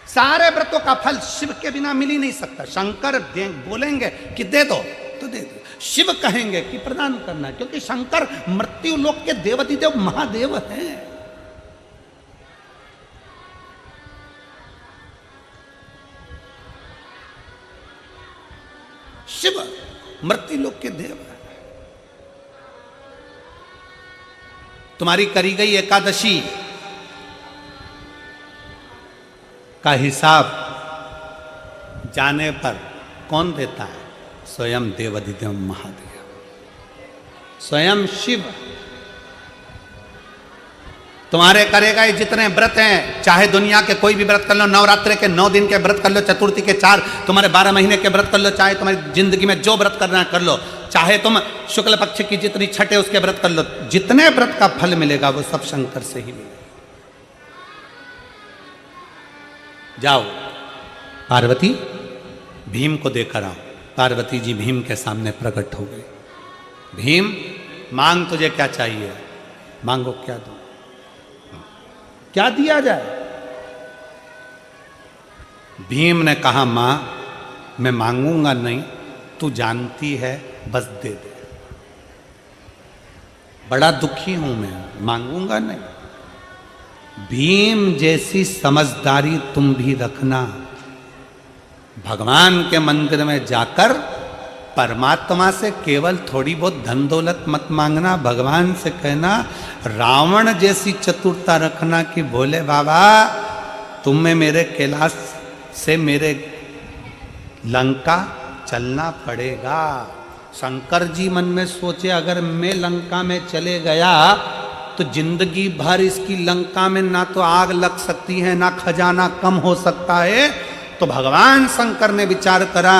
सारे व्रतों का फल शिव के बिना मिल ही नहीं सकता। शंकर बोलेंगे कि दे दो तो दे दो, शिव कहेंगे कि प्रदान करना, क्योंकि शंकर मृत्यु लोक के देवाधिदेव महादेव हैं। शिव मृत्यु लोक के देव हैं। तुम्हारी करी गई एकादशी का हिसाब जाने पर कौन देता है? स्वयं देवाधिदेव महादेव, स्वयं शिव। तुम्हारे करे गए जितने व्रत हैं, चाहे दुनिया के कोई भी व्रत कर लो, नवरात्रि के 9 दिन के व्रत कर लो, चतुर्थी के 4, तुम्हारे 12 महीने के व्रत कर लो, चाहे तुम्हारी जिंदगी में जो व्रत करना है कर लो, चाहे तुम शुक्ल पक्ष की जितनी छठ है उसके व्रत कर लो, जितने व्रत का फल मिलेगा वो सब शंकर से ही मिलेगा। जाओ पार्वती भीम को देकर आओ। पार्वती जी भीम के सामने प्रकट हो गए। भीम मांग तुझे क्या चाहिए? मांगो, क्या दूं? क्या दिया जाए? भीम ने कहा मां मैं मांगूंगा नहीं, तू जानती है, बस दे दे। बड़ा दुखी हूं मैं, मांगूंगा नहीं। भीम जैसी समझदारी तुम भी रखना। भगवान के मंदिर में जाकर परमात्मा से केवल थोड़ी बहुत धन दौलत मत मांगना, भगवान से कहना रावण जैसी चतुरता रखना कि बोले बाबा तुम्हें मेरे कैलाश से मेरे लंका चलना पड़ेगा। शंकर जी मन में सोचे अगर मैं लंका में चले गया तो जिंदगी भर इसकी लंका में ना तो आग लग सकती है, ना खजाना कम हो सकता है। तो भगवान शंकर ने विचार करा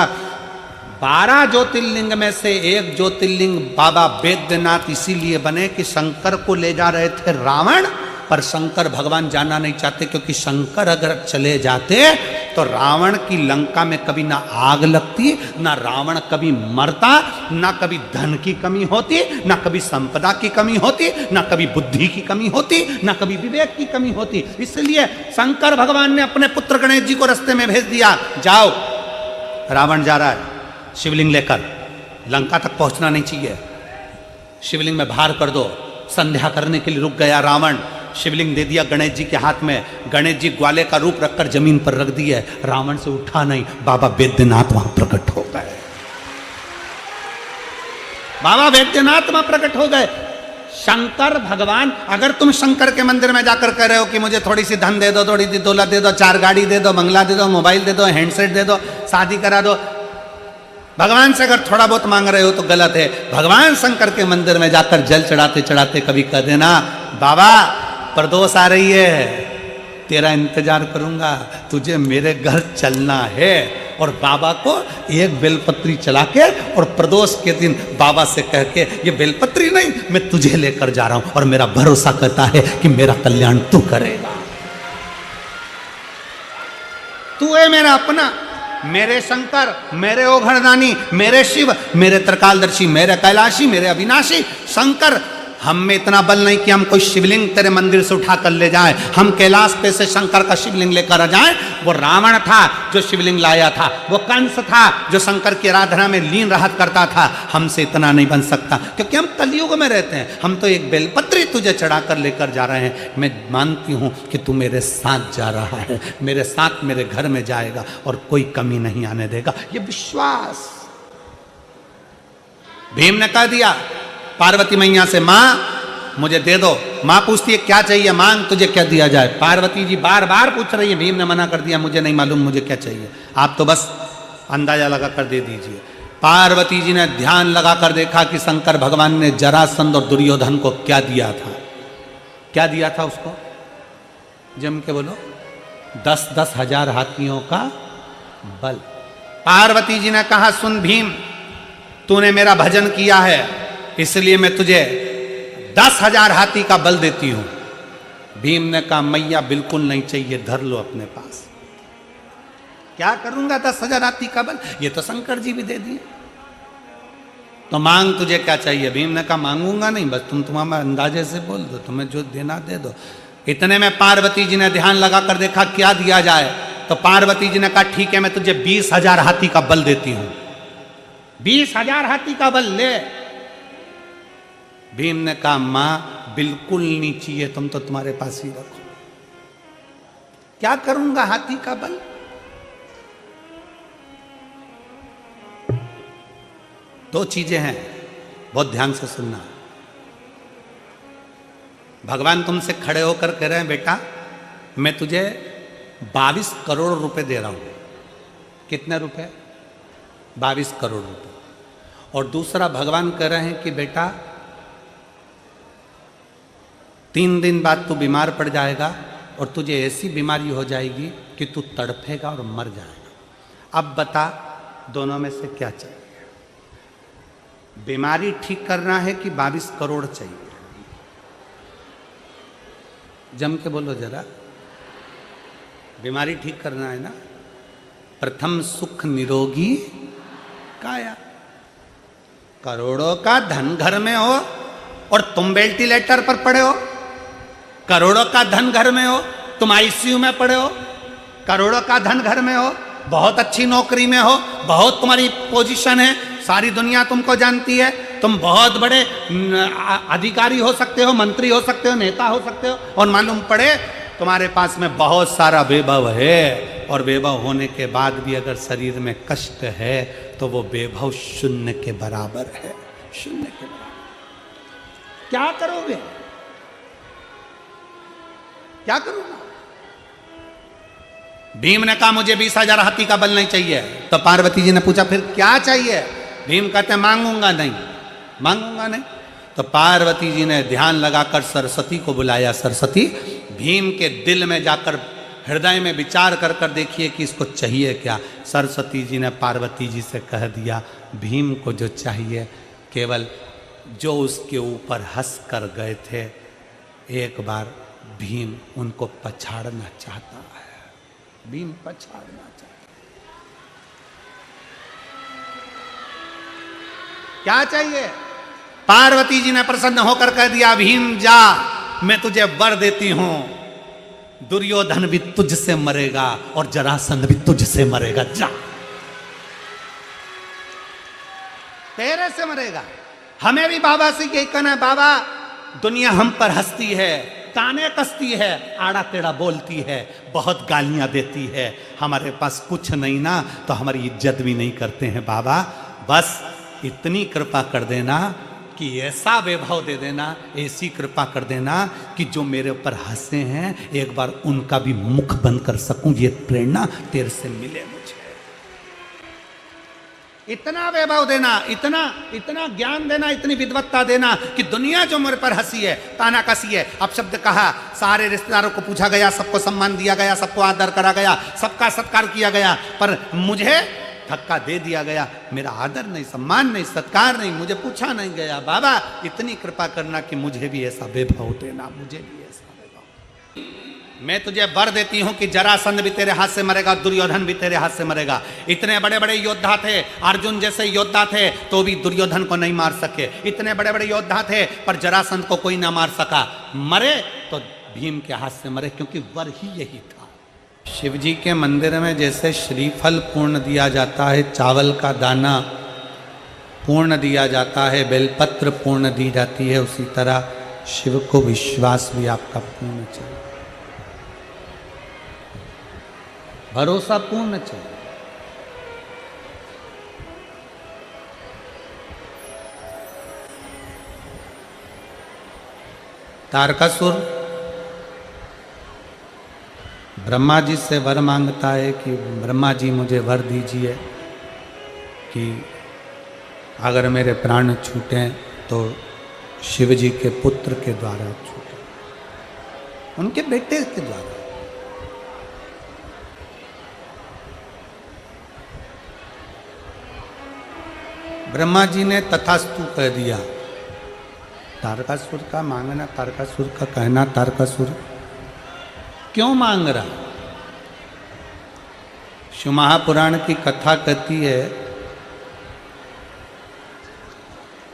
12 ज्योतिर्लिंग में से एक ज्योतिर्लिंग बाबा वैद्यनाथ इसीलिए बने कि शंकर को ले जा रहे थे रावण, पर शंकर भगवान जाना नहीं चाहते, क्योंकि शंकर अगर चले जाते तो रावण की लंका में कभी ना आग लगती, ना रावण कभी मरता, ना कभी धन की कमी होती, ना कभी संपदा की कमी होती, ना कभी बुद्धि की कमी होती, ना कभी विवेक की कमी होती। इसलिए शंकर भगवान ने अपने पुत्र गणेश जी को रास्ते में भेज दिया, जाओ रावण जा रहा है शिवलिंग लेकर, लंका तक पहुंचना नहीं चाहिए, शिवलिंग में भार कर दो। संध्या करने के लिए रुक गया रावण, शिवलिंग दे दिया गणेश जी के हाथ में, गणेश जी ग्वाले का रूप रखकर जमीन पर रख दिए, रावण से उठा नहीं, बाबा वैद्यनाथ वहां प्रकट हो गए। बाबा वैद्यनाथ वहां प्रकट हो गए। शंकर भगवान, अगर तुम शंकर के मंदिर में जाकर कह रहे हो कि मुझे थोड़ी सी धन दे दो, थोड़ी सी दौलत दे दो, 4 गाड़ी दे दो, बंगला दे दो, मोबाइल दे दो, हैंडसेट दे दो, शादी करा दो, भगवान से अगर थोड़ा बहुत मांग रहे हो तो गलत है। भगवान शंकर के मंदिर में जाकर जल चढ़ाते चढ़ाते कभी कह देना बाबा प्रदोष आ रही है, तेरा इंतजार करूंगा, तुझे मेरे घर चलना है। और बाबा को एक बेलपत्री चला के और प्रदोष के दिन बाबा से कह के ये बेलपत्री नहीं, मैं तुझे लेकर जा रहा हूं और मेरा भरोसा करता है कि मेरा कल्याण तू करेगा, तू है मेरा अपना, मेरे शंकर, मेरे ओघड़दानी, मेरे शिव, मेरे त्रिकालदर्शी, मेरे कैलाशी, मेरे अविनाशी शंकर। हम में इतना बल नहीं कि हम कोई शिवलिंग तेरे मंदिर से उठा कर ले जाए, हम कैलाश पे से शंकर का शिवलिंग लेकर आ जाए। वो रावण था जो शिवलिंग लाया था, वो कंस था जो शंकर की आराधना में लीन रहा करता था, हमसे इतना नहीं बन सकता, क्योंकि हम कलयुग में रहते हैं। हम तो एक बेलपत्री तुझे चढ़ाकर लेकर जा रहे हैं, मैं मानती हूं कि तू मेरे साथ जा रहा है, मेरे साथ मेरे घर में जाएगा और कोई कमी नहीं आने देगा, ये विश्वास। भीम ने कह दिया पार्वती मैया से, मां मुझे दे दो। मां पूछती है क्या चाहिए, मांग तुझे क्या दिया जाए। पार्वती जी बार बार पूछ रही है, भीम ने मना कर दिया, मुझे नहीं मालूम मुझे क्या चाहिए, आप तो बस अंदाजा लगा कर दे दीजिए। पार्वती जी ने ध्यान लगाकर देखा कि शंकर भगवान ने जरासंध और दुर्योधन को क्या दिया था। क्या दिया था उसको? जम के बोलो। 10-10 हजार हाथियों का बल। पार्वती जी ने कहा, सुन भीम, तूने मेरा भजन किया है, इसलिए मैं तुझे 10,000 हाथी का बल देती हूं। भीम ने कहा, मैया बिल्कुल नहीं चाहिए, धर लो अपने पास। क्या करूंगा 10,000 हाथी का बल? ये तो शंकर जी भी दे दिए। तो मांग, तुझे क्या चाहिए? भीम ने कहा, मांगूंगा नहीं, बस तुम तुम्हारे अंदाजे से बोल दो, तुम्हें जो देना दे दो। इतने में पार्वती जी ने ध्यान लगाकर देखा क्या दिया जाए। तो पार्वती जी ने कहा, ठीक है, मैं तुझे 20,000 हाथी का बल देती हूं। 20,000 हाथी का बल ले। भीम ने कहा, मां बिल्कुल नहीं चाहिए, तुम तो तुम्हारे पास ही रखो। क्या करूंगा हाथी का बल? दो चीजें हैं, बहुत ध्यान से सुनना। भगवान तुमसे खड़े होकर कह रहे हैं, बेटा मैं तुझे 22 करोड़ रुपए दे रहा हूं। कितने रुपए? 22 करोड़ रुपए। और दूसरा, भगवान कह रहे हैं कि बेटा 3 दिन बाद तू बीमार पड़ जाएगा और तुझे ऐसी बीमारी हो जाएगी कि तू तड़फेगा और मर जाएगा। अब बता, दोनों में से क्या चाहिए? बीमारी ठीक करना है कि 22 करोड़ चाहिए? जम के बोलो जरा। बीमारी ठीक करना है ना। प्रथम सुख निरोगी काया। करोड़ों का धन घर में हो और तुम वेंटिलेटर पर पड़े हो। करोड़ों का धन घर में हो, तुम आईसीयू में पड़े हो। करोड़ों का धन घर में हो, बहुत अच्छी नौकरी में हो, बहुत तुम्हारी पोजीशन है, सारी दुनिया तुमको जानती है, तुम बहुत बड़े अधिकारी हो सकते हो, मंत्री हो सकते हो, नेता हो सकते हो, और मालूम पड़े तुम्हारे पास में बहुत सारा वैभव है, और वैभव होने के बाद भी अगर शरीर में कष्ट है तो वो वैभव शून्य के बराबर है। शून्य के बराबर। क्या करोगे? क्या करूंगा? भीम ने कहा, मुझे 20,000 हाथी का बल नहीं चाहिए। तो पार्वती जी ने पूछा, फिर क्या चाहिए? भीम कहते, मांगूंगा नहीं, मांगूंगा नहीं। तो पार्वती जी ने ध्यान लगाकर सरस्वती को बुलाया। सरस्वती, भीम के दिल में जाकर हृदय में विचार कर कर देखिए कि इसको चाहिए क्या। सरस्वती जी ने पार्वती जी से कह दिया, भीम को जो चाहिए, केवल जो उसके ऊपर हंस कर गए थे, एक बार भीम उनको पछाड़ना चाहता है। भीम पछाड़ना चाहता है। क्या चाहिए? पार्वती जी ने प्रसन्न होकर कह दिया, भीम जा, मैं तुझे वर देती हूं, दुर्योधन भी तुझसे मरेगा और जरासंध भी तुझसे मरेगा। जा, तेरे से मरेगा। हमें भी बाबा से यही कहना है, बाबा दुनिया हम पर हंसती है, ताने कसती है, आड़ा टेढ़ा बोलती है, बहुत गालियां देती है, हमारे पास कुछ नहीं ना तो हमारी इज्जत भी नहीं करते हैं। बाबा बस इतनी कृपा कर देना कि ऐसा वैभव दे देना, ऐसी कृपा कर देना कि जो मेरे ऊपर हंसे हैं एक बार उनका भी मुख बंद कर सकूं। ये प्रेरणा तेरे से मिले मुझे। इतना वैभव देना, इतना इतना ज्ञान देना, इतनी विद्वत्ता देना कि दुनिया जो मेरे पर हंसी है, ताना कसी है। अब शब्द कहा, सारे रिश्तेदारों को पूछा गया, सबको सम्मान दिया गया, सबको आदर करा गया, सबका सत्कार किया गया, पर मुझे धक्का दे दिया गया। मेरा आदर नहीं, सम्मान नहीं, सत्कार नहीं, मुझे पूछा नहीं गया। बाबा इतनी कृपा करना कि मुझे भी ऐसा वैभव देना, मुझे भी ऐसा वैभव। मैं तुझे वर देती हूं कि जरासंध भी तेरे हाथ से मरेगा, दुर्योधन भी तेरे हाथ से मरेगा। इतने बड़े बड़े योद्धा थे, अर्जुन जैसे योद्धा थे तो भी दुर्योधन को नहीं मार सके। इतने बड़े बड़े योद्धा थे पर जरासंध को कोई ना मार सका। मरे तो भीम के हाथ से मरे, क्योंकि वर ही यही था। शिव जी के मंदिर में जैसे श्रीफल पूर्ण दिया जाता है, चावल का दाना पूर्ण दिया जाता है, बेलपत्र पूर्ण दी जाती है, उसी तरह शिव को विश्वास भी आपका पूर्ण चाहिए, भरोसा पूर्ण चाहिए। तारकासुर ब्रह्मा जी से वर मांगता है कि ब्रह्मा जी मुझे वर दीजिए कि अगर मेरे प्राण छूटे तो शिव जी के पुत्र के द्वारा छूटे, उनके बेटे के द्वारा। ब्रह्मा जी ने तथास्तु कह दिया। तारकासुर का मांगना, तारकासुर का कहना, तारकासुर क्यों मांग रहा? शिव महापुराण की कथा कहती है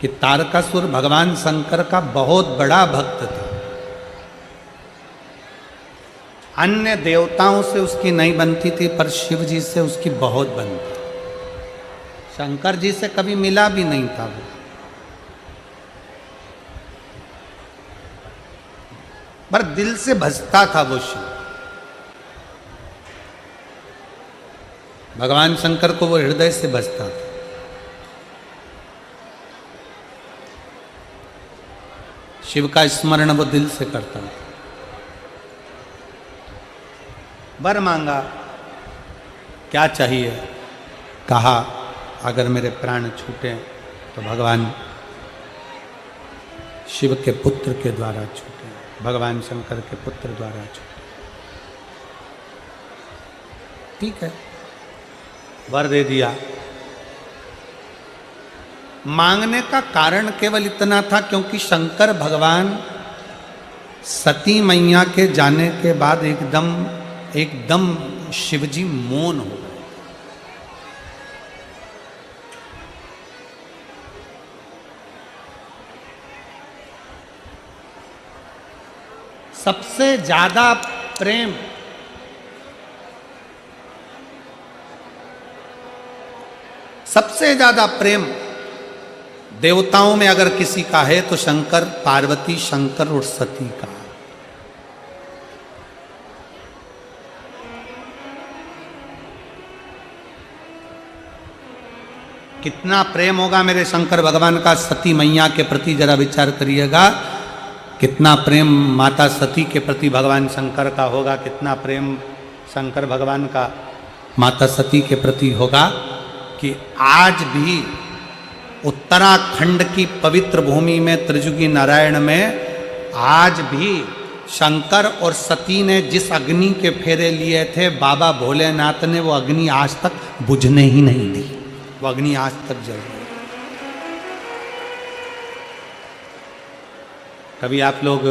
कि तारकासुर भगवान शंकर का बहुत बड़ा भक्त था। अन्य देवताओं से उसकी नहीं बनती थी, पर शिव जी से उसकी बहुत बनती। शंकर जी से कभी मिला भी नहीं था वो। पर दिल से भजता था वो शिव। भगवान शंकर को वो हृदय से भजता था। शिव का स्मरण वो दिल से करता था। वर मांगा, क्या चाहिए? कहा अगर मेरे प्राण छूटे तो भगवान शिव के पुत्र के द्वारा छूटे, भगवान शंकर के पुत्र द्वारा छूटे। ठीक है, वर दे दिया। मांगने का कारण केवल इतना था क्योंकि शंकर भगवान सती मैया के जाने के बाद एकदम शिवजी मौन हो गए। सबसे ज्यादा प्रेम देवताओं में अगर किसी का है तो शंकर, पार्वती, शंकर और सती का। कितना प्रेम होगा मेरे शंकर भगवान का सती मैया के प्रति, जरा विचार करिएगा। कितना प्रेम माता सती के प्रति भगवान शंकर का होगा, कितना प्रेम शंकर भगवान का माता सती के प्रति होगा कि आज भी उत्तराखंड की पवित्र भूमि में त्रिजुगी नारायण में आज भी शंकर और सती ने जिस अग्नि के फेरे लिए थे, बाबा भोलेनाथ ने वो अग्नि आज तक बुझने ही नहीं दी। वो अग्नि आज तक जल रही। कभी आप लोग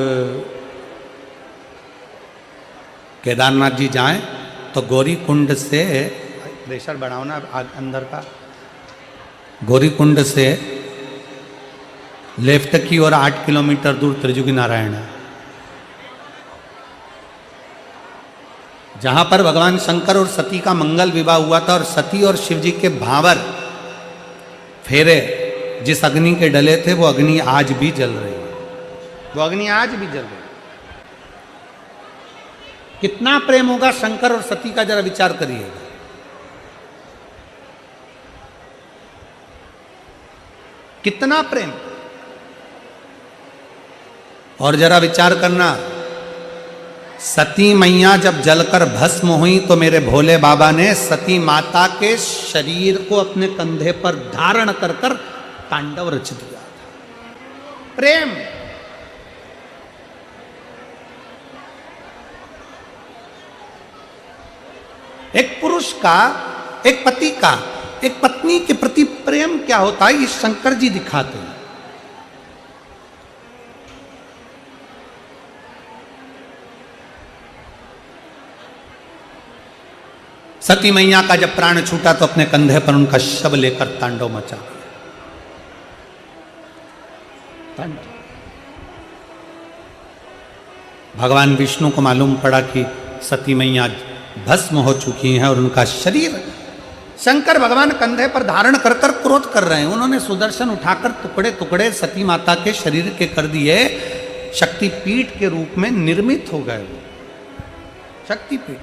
केदारनाथ जी जाएं तो गौरी कुंड से, प्रेशर बढ़ाओ ना अंदर का, गौरी कुंड से लेफ्ट की ओर 8 किलोमीटर दूर त्रिजुगी नारायण है, जहां पर भगवान शंकर और सती का मंगल विवाह हुआ था। और सती और शिव जी के भावर फेरे जिस अग्नि के डले थे, वो अग्नि आज भी जल रही है। वो अग्नि आज भी जल रही है। कितना प्रेम होगा शंकर और सती का, जरा विचार करिएगा। कितना प्रेम। और जरा विचार करना, सती मैया जब जलकर भस्म हुई तो मेरे भोले बाबा ने सती माता के शरीर को अपने कंधे पर धारण कर कर तांडव रच दिया था। प्रेम। एक पुरुष का, एक पति का एक पत्नी के प्रति प्रेम क्या होता है, ये शंकर जी दिखाते हैं। सती मैया का जब प्राण छूटा तो अपने कंधे पर उनका शव लेकर तांडव मचा दिया। भगवान विष्णु को मालूम पड़ा कि सती मैया भस्म हो चुकी हैं और उनका शरीर शंकर भगवान कंधे पर धारण कर कर क्रोध कर रहे हैं। उन्होंने सुदर्शन उठाकर टुकड़े टुकड़े सती माता के शरीर के कर दिए। शक्तिपीठ के रूप में निर्मित हो गए वो, शक्तिपीठ।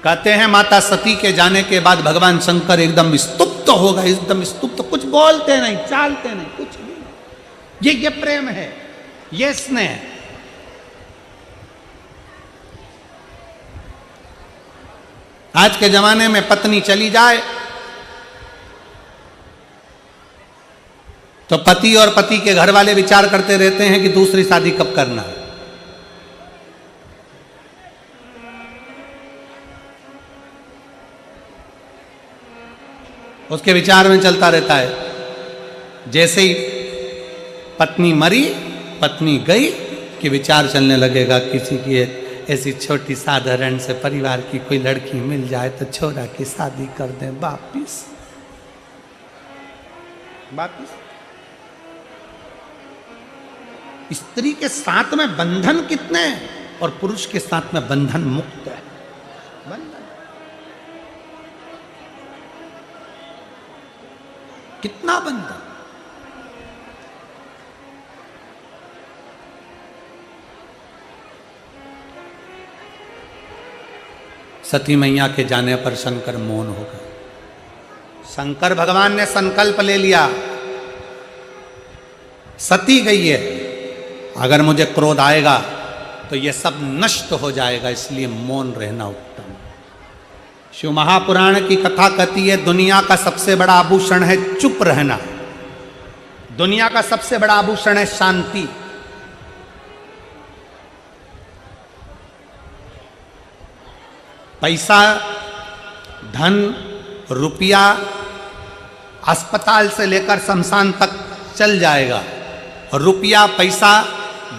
कहते हैं माता सती के जाने के बाद भगवान शंकर एकदम स्तुप्त हो गए, एकदम स्तुप्त, कुछ बोलते नहीं, चालते नहीं, कुछ भी। ये प्रेम है, ये स्नेह। आज के जमाने में पत्नी चली जाए तो पति और पति के घर वाले विचार करते रहते हैं कि दूसरी शादी कब करना है। उसके विचार में चलता रहता है। जैसे ही पत्नी मरी, पत्नी गई, कि विचार चलने लगेगा किसी की ऐसी छोटी साधारण से परिवार की कोई लड़की मिल जाए तो छोरा की शादी कर दें वापिस। स्त्री के साथ में बंधन कितने हैं और पुरुष के साथ में बंधन मुक्त है। बंधन कितना बंधन। सती मैया के जाने पर शंकर मौन हो गए। शंकर भगवान ने संकल्प ले लिया, सती गई है, अगर मुझे क्रोध आएगा तो ये सब नष्ट हो जाएगा, इसलिए मौन रहना उत्तम। शिव महापुराण की कथा कहती है दुनिया का सबसे बड़ा आभूषण है चुप रहना। दुनिया का सबसे बड़ा आभूषण है शांति। पैसा, धन, रुपया अस्पताल से लेकर शमशान तक चल जाएगा, और रुपया पैसा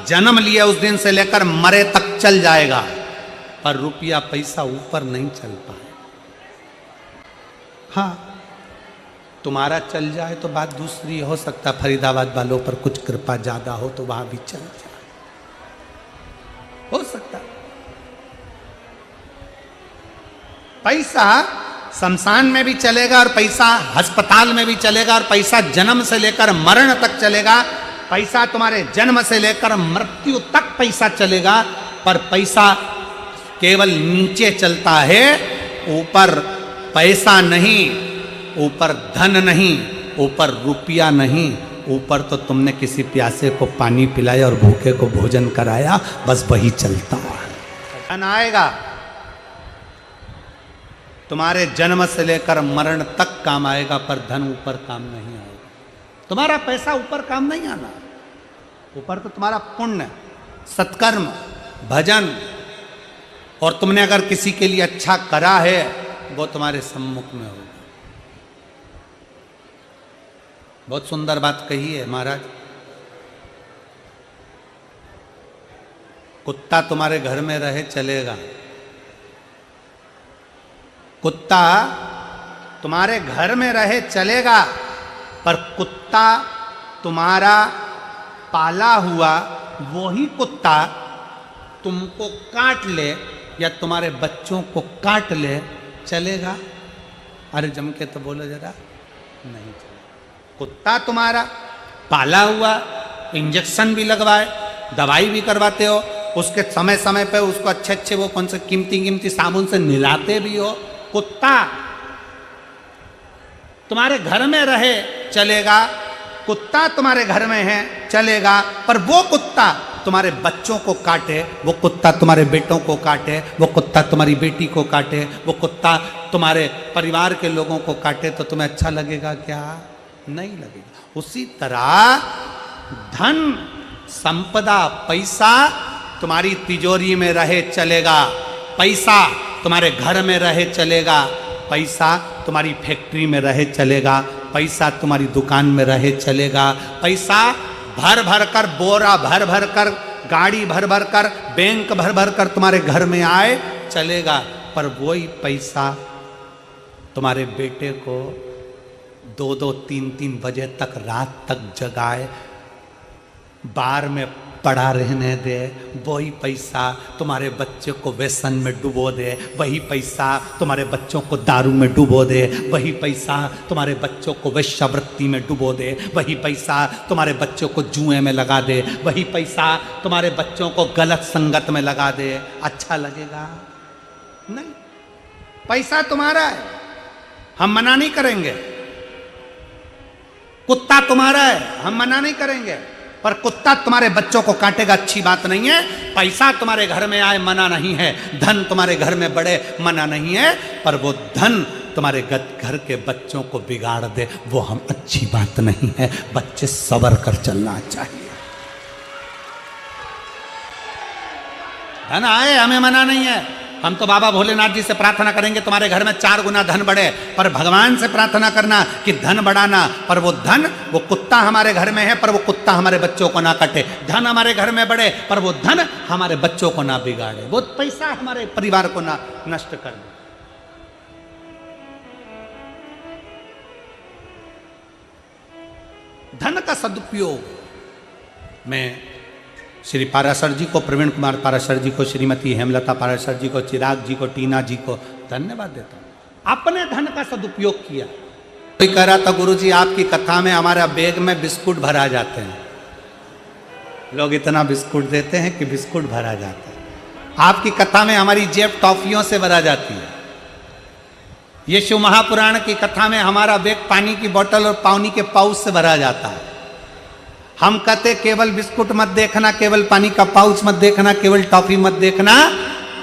जन्म लिए उस दिन से लेकर मरे तक चल जाएगा, पर रुपया पैसा ऊपर नहीं चल पाए। हाँ, तुम्हारा चल जाए तो बात दूसरी हो सकता, फरीदाबाद वालों पर कुछ कृपा ज्यादा हो तो वहां भी चल जाए, हो सकता। पैसा शमशान में भी चलेगा और पैसा अस्पताल में भी चलेगा, और पैसा जन्म से लेकर मरण तक चलेगा। पैसा तुम्हारे जन्म से लेकर मृत्यु तक पैसा चलेगा, पर पैसा केवल नीचे चलता है, ऊपर पैसा नहीं, ऊपर धन नहीं, ऊपर रुपया नहीं, ऊपर तो तुमने किसी प्यासे को पानी पिलाया और भूखे को भोजन कराया, बस वही चलता है। धन आएगा, तुम्हारे जन्म से लेकर मरण तक काम आएगा, पर धन ऊपर काम नहीं आएगा। तुम्हारा पैसा ऊपर काम नहीं आना, ऊपर तो तुम्हारा पुण्य, सत्कर्म, भजन, और तुमने अगर किसी के लिए अच्छा करा है वो तुम्हारे सम्मुख में होगा। बहुत सुंदर बात कही है महाराज। कुत्ता तुम्हारे घर में रहे चलेगा, कुत्ता तुम्हारे घर में रहे चलेगा, पर कुत्ता तुम्हारा पाला हुआ वही कुत्ता तुमको काट ले या तुम्हारे बच्चों को काट ले, चलेगा? अरे जम के तो बोलो जरा, नहीं चलेगा। कुत्ता तुम्हारा पाला हुआ, इंजेक्शन भी लगवाए, दवाई भी करवाते हो, उसके समय समय पे उसको अच्छे अच्छे वो कौन से कीमती कीमती साबुन से नहलाते भी हो। कुत्ता तुम्हारे घर में रहे चलेगा, कुत्ता तुम्हारे घर में है चलेगा, पर वो कुत्ता तुम्हारे बच्चों को काटे, वो कुत्ता तुम्हारे बेटों को काटे, वो कुत्ता तुम्हारी बेटी को काटे, वो कुत्ता तुम्हारे परिवार के लोगों को काटे, तो तुम्हें अच्छा लगेगा क्या? नहीं लगेगा। उसी तरह धन, संपदा, पैसा तुम्हारी तिजोरी में रहे चलेगा, पैसा तुम्हारे घर में रहे चलेगा, पैसा तुम्हारी फैक्ट्री में रहे चलेगा, पैसा तुम्हारी दुकान में रहे चलेगा, पैसा भर भर कर, बोरा भर भर कर, गाड़ी भर भर कर, बैंक भर भर कर तुम्हारे घर में आए चलेगा, पर वही पैसा तुम्हारे बेटे को 2-2, 3-3 बजे तक रात तक जगाए, बार में पड़ा रहने दे, वही पैसा तुम्हारे बच्चे को व्यसन में डुबो दे, वही पैसा तुम्हारे बच्चों को दारू में डुबो दे, वही पैसा तुम्हारे बच्चों को वेश्यावृत्ति में डुबो दे, वही पैसा तुम्हारे बच्चों को जुए में लगा दे, वही पैसा तुम्हारे बच्चों को गलत संगत में लगा दे, अच्छा लगेगा? नहीं। पैसा तुम्हारा है, हम मना नहीं करेंगे। कुत्ता तुम्हारा है, हम मना नहीं करेंगे, पर कुत्ता तुम्हारे बच्चों को काटेगा, अच्छी बात नहीं है। पैसा तुम्हारे घर में आए मना नहीं है, धन तुम्हारे घर में बढ़े मना नहीं है, पर वो धन तुम्हारे घर के बच्चों को बिगाड़ दे वो हम अच्छी बात नहीं है। बच्चे सबर कर चलना चाहिए। धन आए हमें मना नहीं है, हम तो बाबा भोलेनाथ जी से प्रार्थना करेंगे तुम्हारे घर में 4 गुना धन बढ़े, पर भगवान से प्रार्थना करना कि धन बढ़ाना, पर वो धन, वो कुत्ता हमारे घर में है पर वो कुत्ता हमारे बच्चों को ना काटे। धन हमारे घर में बढ़े पर वो धन हमारे बच्चों को ना बिगाड़े, वो पैसा हमारे परिवार को ना नष्ट कर दे। धन का सदुपयोग मैं श्री पाराशर जी को, प्रवीण कुमार पाराशर जी को, श्रीमती हेमलता पाराशर जी को, चिराग जी को, टीना जी को धन्यवाद देता हूं। अपने धन का सदुपयोग किया। कोई कह रहा था गुरुजी आपकी कथा में हमारा बैग में बिस्कुट भरा जाते हैं, लोग इतना बिस्कुट देते हैं कि बिस्कुट भरा जाता है। आपकी कथा में हमारी जेब टॉफियों से भरा जाती है। ये शिव महापुराण की कथा में हमारा बैग पानी की बोतल और पानी के पाउच से भरा जाता है। हम कहते केवल बिस्कुट मत देखना, केवल पानी का पाउच मत देखना, केवल टॉफी मत देखना।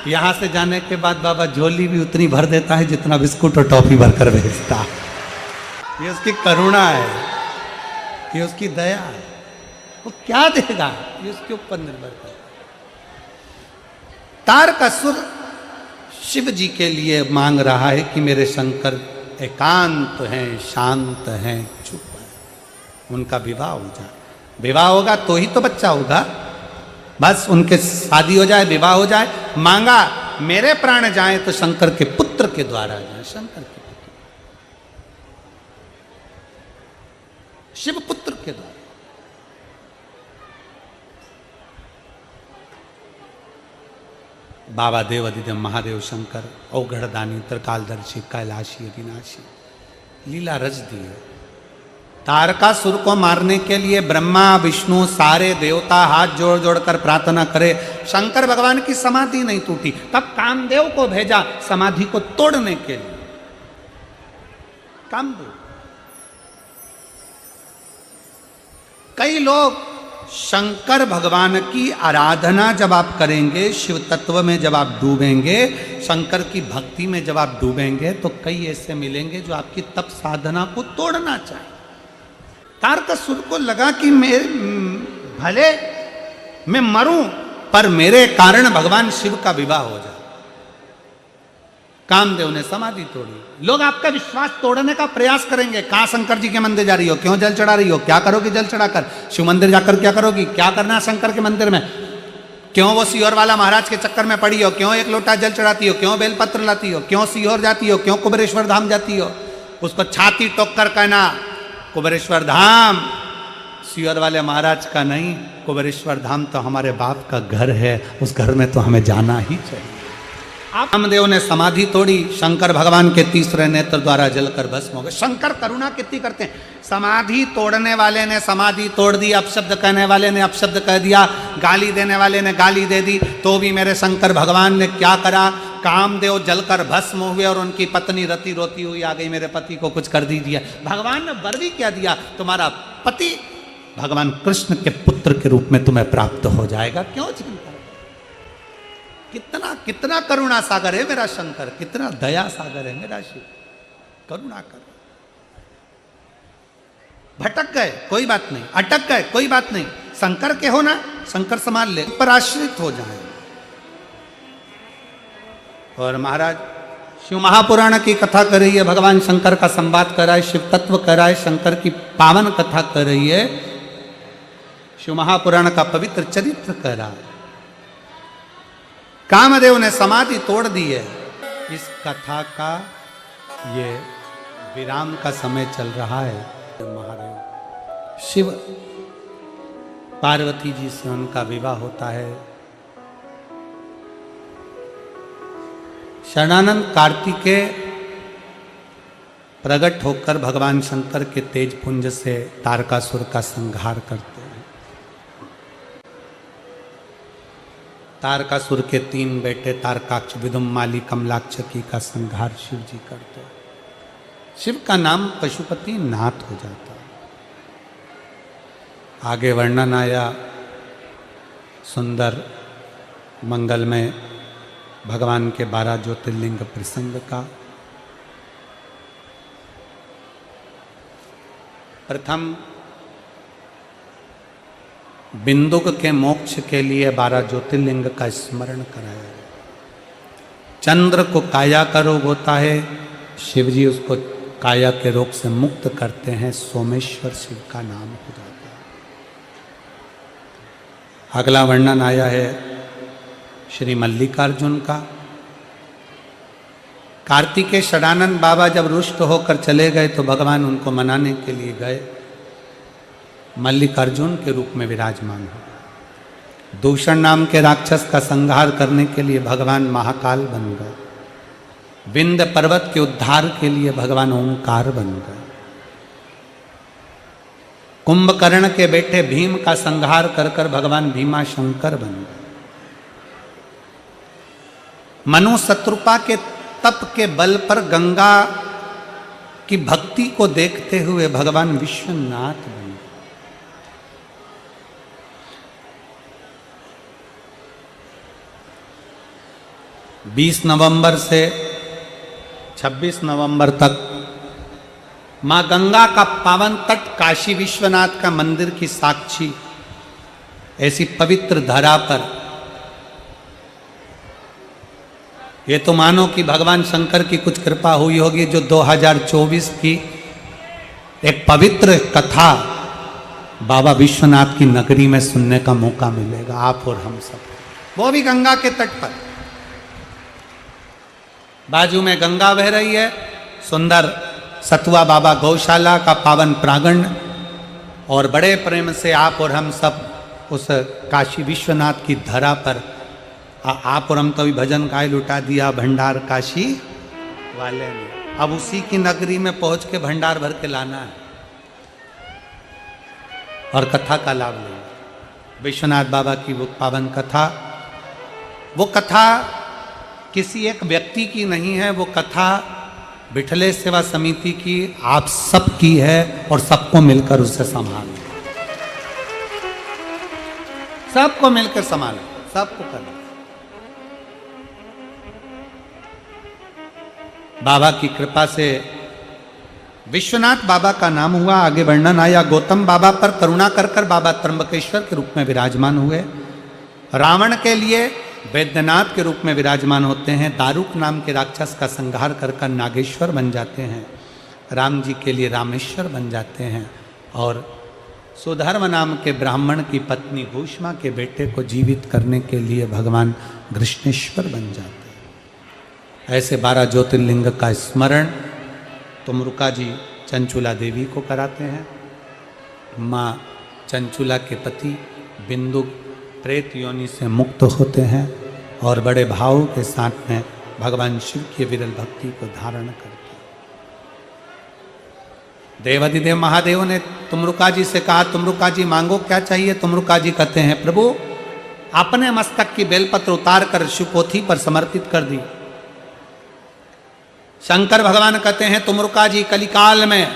यहां से जाने के बाद बाबा झोली भी उतनी भर देता है जितना बिस्कुट और टॉफी भरकर भेजता है। ये उसकी करुणा है, ये उसकी दया है। वो क्या देगा ये उसके ऊपर निर्भर करता है। तारकासुर शिव जी के लिए मांग रहा है कि मेरे शंकर एकांत हैं, शांत हैं, चुप हैं, उनका विवाह हो जाए। विवाह होगा तो ही तो बच्चा होगा, बस उनके शादी हो जाए, विवाह हो जाए। मांगा मेरे प्राण जाए तो शंकर के पुत्र के द्वारा जाए, शंकर के पुत्र, शिव पुत्र के द्वारा। बाबा देव अधिदेव महादेव शंकर औघड़दानी त्रिकालदर्शी कैलाशी अविनाशी लीला रच दी है। तारकासुर को मारने के लिए ब्रह्मा विष्णु सारे देवता हाथ जोड़ जोड़कर प्रार्थना करे, शंकर भगवान की समाधि नहीं टूटी। तब कामदेव को भेजा समाधि को तोड़ने के लिए। कामदेव, कई लोग शंकर भगवान की आराधना जब आप करेंगे, शिव तत्व में जब आप डूबेंगे, शंकर की भक्ति में जब आप डूबेंगे, तो कई ऐसे मिलेंगे जो आपकी तप साधना को तोड़ना चाहे। तारकासुर को लगा कि भले मैं मरूं पर मेरे कारण भगवान शिव का विवाह हो जाए। कामदेव ने समाधि तोड़ी। लोग आपका विश्वास तोड़ने का प्रयास करेंगे। कहां शंकर जी के मंदिर जा रही हो, क्यों जल चढ़ा रही हो, क्या करोगी जल चढ़ाकर, शिव मंदिर जाकर क्या करोगी, क्या करना है शंकर के मंदिर में, क्यों वो सीहोर वाला महाराज के चक्कर में पड़ी हो, क्यों एक लोटा जल चढ़ाती हो, क्यों बेलपत्र लाती हो, क्यों सीहोर जाती हो, क्यों कुबेरेश्वर धाम जाती हो। उसको छाती टोक कर कहना कुबेरेश्वर धाम सीहोर वाले महाराज का नहीं, कुबेरेश्वर धाम तो हमारे बाप का घर है, उस घर में तो हमें जाना ही चाहिए। कामदेव ने समाधि तोड़ी, शंकर भगवान के तीसरे नेत्र द्वारा जलकर भस्म हो गए। शंकर करुणा कितनी करते हैं। समाधि तोड़ने वाले ने समाधि तोड़ दी, अपशब्द कहने वाले ने अपशब्द कह दिया, गाली देने वाले ने गाली दे दी, तो भी मेरे शंकर भगवान ने क्या करा, कामदेव जलकर भस्म हुए और उनकी पत्नी रति रोती हुई आ गई, मेरे पति को कुछ कर दीजिए। भगवान ने वर भी क्या दिया, तुम्हारा पति भगवान कृष्ण के पुत्र के रूप में तुम्हें प्राप्त हो जाएगा। क्यों चिंता, कितना कितना करुणा सागर है मेरा शंकर, कितना दया सागर है मेरा शिव। करुणा कर, भटक गए कोई बात नहीं, अटक गए कोई बात नहीं, शंकर के हो ना, शंकर संभाल ले, पर आश्रित हो जाए। और महाराज शिव महापुराण की कथा कर रही है, भगवान शंकर का संवाद कर रहा है, शिव तत्व कर रहा है, शंकर की पावन कथा कर रही है, शिव महापुराण का पवित्र चरित्र कर रहा है। कामदेव ने समाधि तोड़ दी है। इस कथा का ये विराम का समय चल रहा है। महादेव शिव पार्वती जी से उनका विवाह होता है। शरणानंद कार्तिकेय प्रकट होकर भगवान शंकर के तेज पुंज से तारकासुर का संहार करते हैं। तारकासुर के 3 बेटे तारकाक्ष, विदुम्माली, कमलाक्षकी का संहार शिव जी करते हैं। शिव का नाम पशुपति नाथ हो जाता है। आगे वर्णन आया सुंदर मंगलमय भगवान के 12 ज्योतिर्लिंग प्रसंग का। प्रथम बिंदुक के मोक्ष के लिए 12 ज्योतिर्लिंग का स्मरण कराया। चंद्र को काया का रोग होता है, शिव जी उसको काया के रोग से मुक्त करते हैं, सोमेश्वर शिव का नाम हो जाता है। अगला वर्णन आया है श्री मल्लिकार्जुन का। कार्तिकेय षडानंद बाबा जब रुष्ट होकर चले गए तो भगवान उनको मनाने के लिए गए, मल्लिकार्जुन के रूप में विराजमान हो। दूषण नाम के राक्षस का संहार करने के लिए भगवान महाकाल बन गए। विंध्य पर्वत के उद्धार के लिए भगवान ओंकार बन गए। कुंभकर्ण के बेटे भीम का संहार कर कर भगवान भीमा शंकर बन गए। मनु शत्रुपा के तप के बल पर गंगा की भक्ति को देखते हुए भगवान विश्वनाथ बन गए। 20 नवंबर से 26 नवंबर तक मां गंगा का पावन तट काशी विश्वनाथ का मंदिर की साक्षी ऐसी पवित्र धरा पर ये तो मानो कि भगवान शंकर की कुछ कृपा हुई होगी जो 2024 की एक पवित्र कथा बाबा विश्वनाथ की नगरी में सुनने का मौका मिलेगा, आप और हम सब, वो भी गंगा के तट पर। बाजू में गंगा बह रही है, सुंदर सतुआ बाबा गौशाला का पावन प्रांगण, और बड़े प्रेम से आप और हम सब उस काशी विश्वनाथ की धरा पर आप और हम तो भी भजन गाय लुटा दिया भंडार काशी वाले ने। अब उसी की नगरी में पहुंच के भंडार भर के लाना है और कथा का लाभ लेना। विश्वनाथ बाबा की वो पावन कथा, वो कथा किसी एक व्यक्ति की नहीं है, वो कथा विठले सेवा समिति की आप सब की है और सबको मिलकर उसे संभालना, सबको मिलकर संभालना, सबको करना। बाबा की कृपा से विश्वनाथ बाबा का नाम हुआ। आगे वर्णन आया गौतम बाबा पर करुणा कर कर बाबा त्र्यंबकेश्वर के रूप में विराजमान हुए। रावण के लिए वैद्यनाथ के रूप में विराजमान होते हैं। दारुक नाम के राक्षस का संहार कर कर नागेश्वर बन जाते हैं। राम जी के लिए रामेश्वर बन जाते हैं और सुधर्म नाम के ब्राह्मण की पत्नी भूष्मा के बेटे को जीवित करने के लिए भगवान कृष्णेश्वर बन जाते हैं। ऐसे 12 ज्योतिर्लिंग का स्मरण तुमरुका जी चंचुला देवी को कराते हैं। माँ चंचुला के पति बिंदु प्रेत योनि से मुक्त होते हैं और बड़े भाव के साथ में भगवान शिव की विरल भक्ति को धारण करते हैं। देवाधिदेव महादेव ने तुमरुका जी से कहा, तुमरुका जी मांगो क्या चाहिए। तुमरुका जी कहते हैं, प्रभु अपने मस्तक की बेलपत्र उतार कर शिवपोथी पर समर्पित कर दी। शंकर भगवान कहते हैं, तुमरुका जी कलिकाल में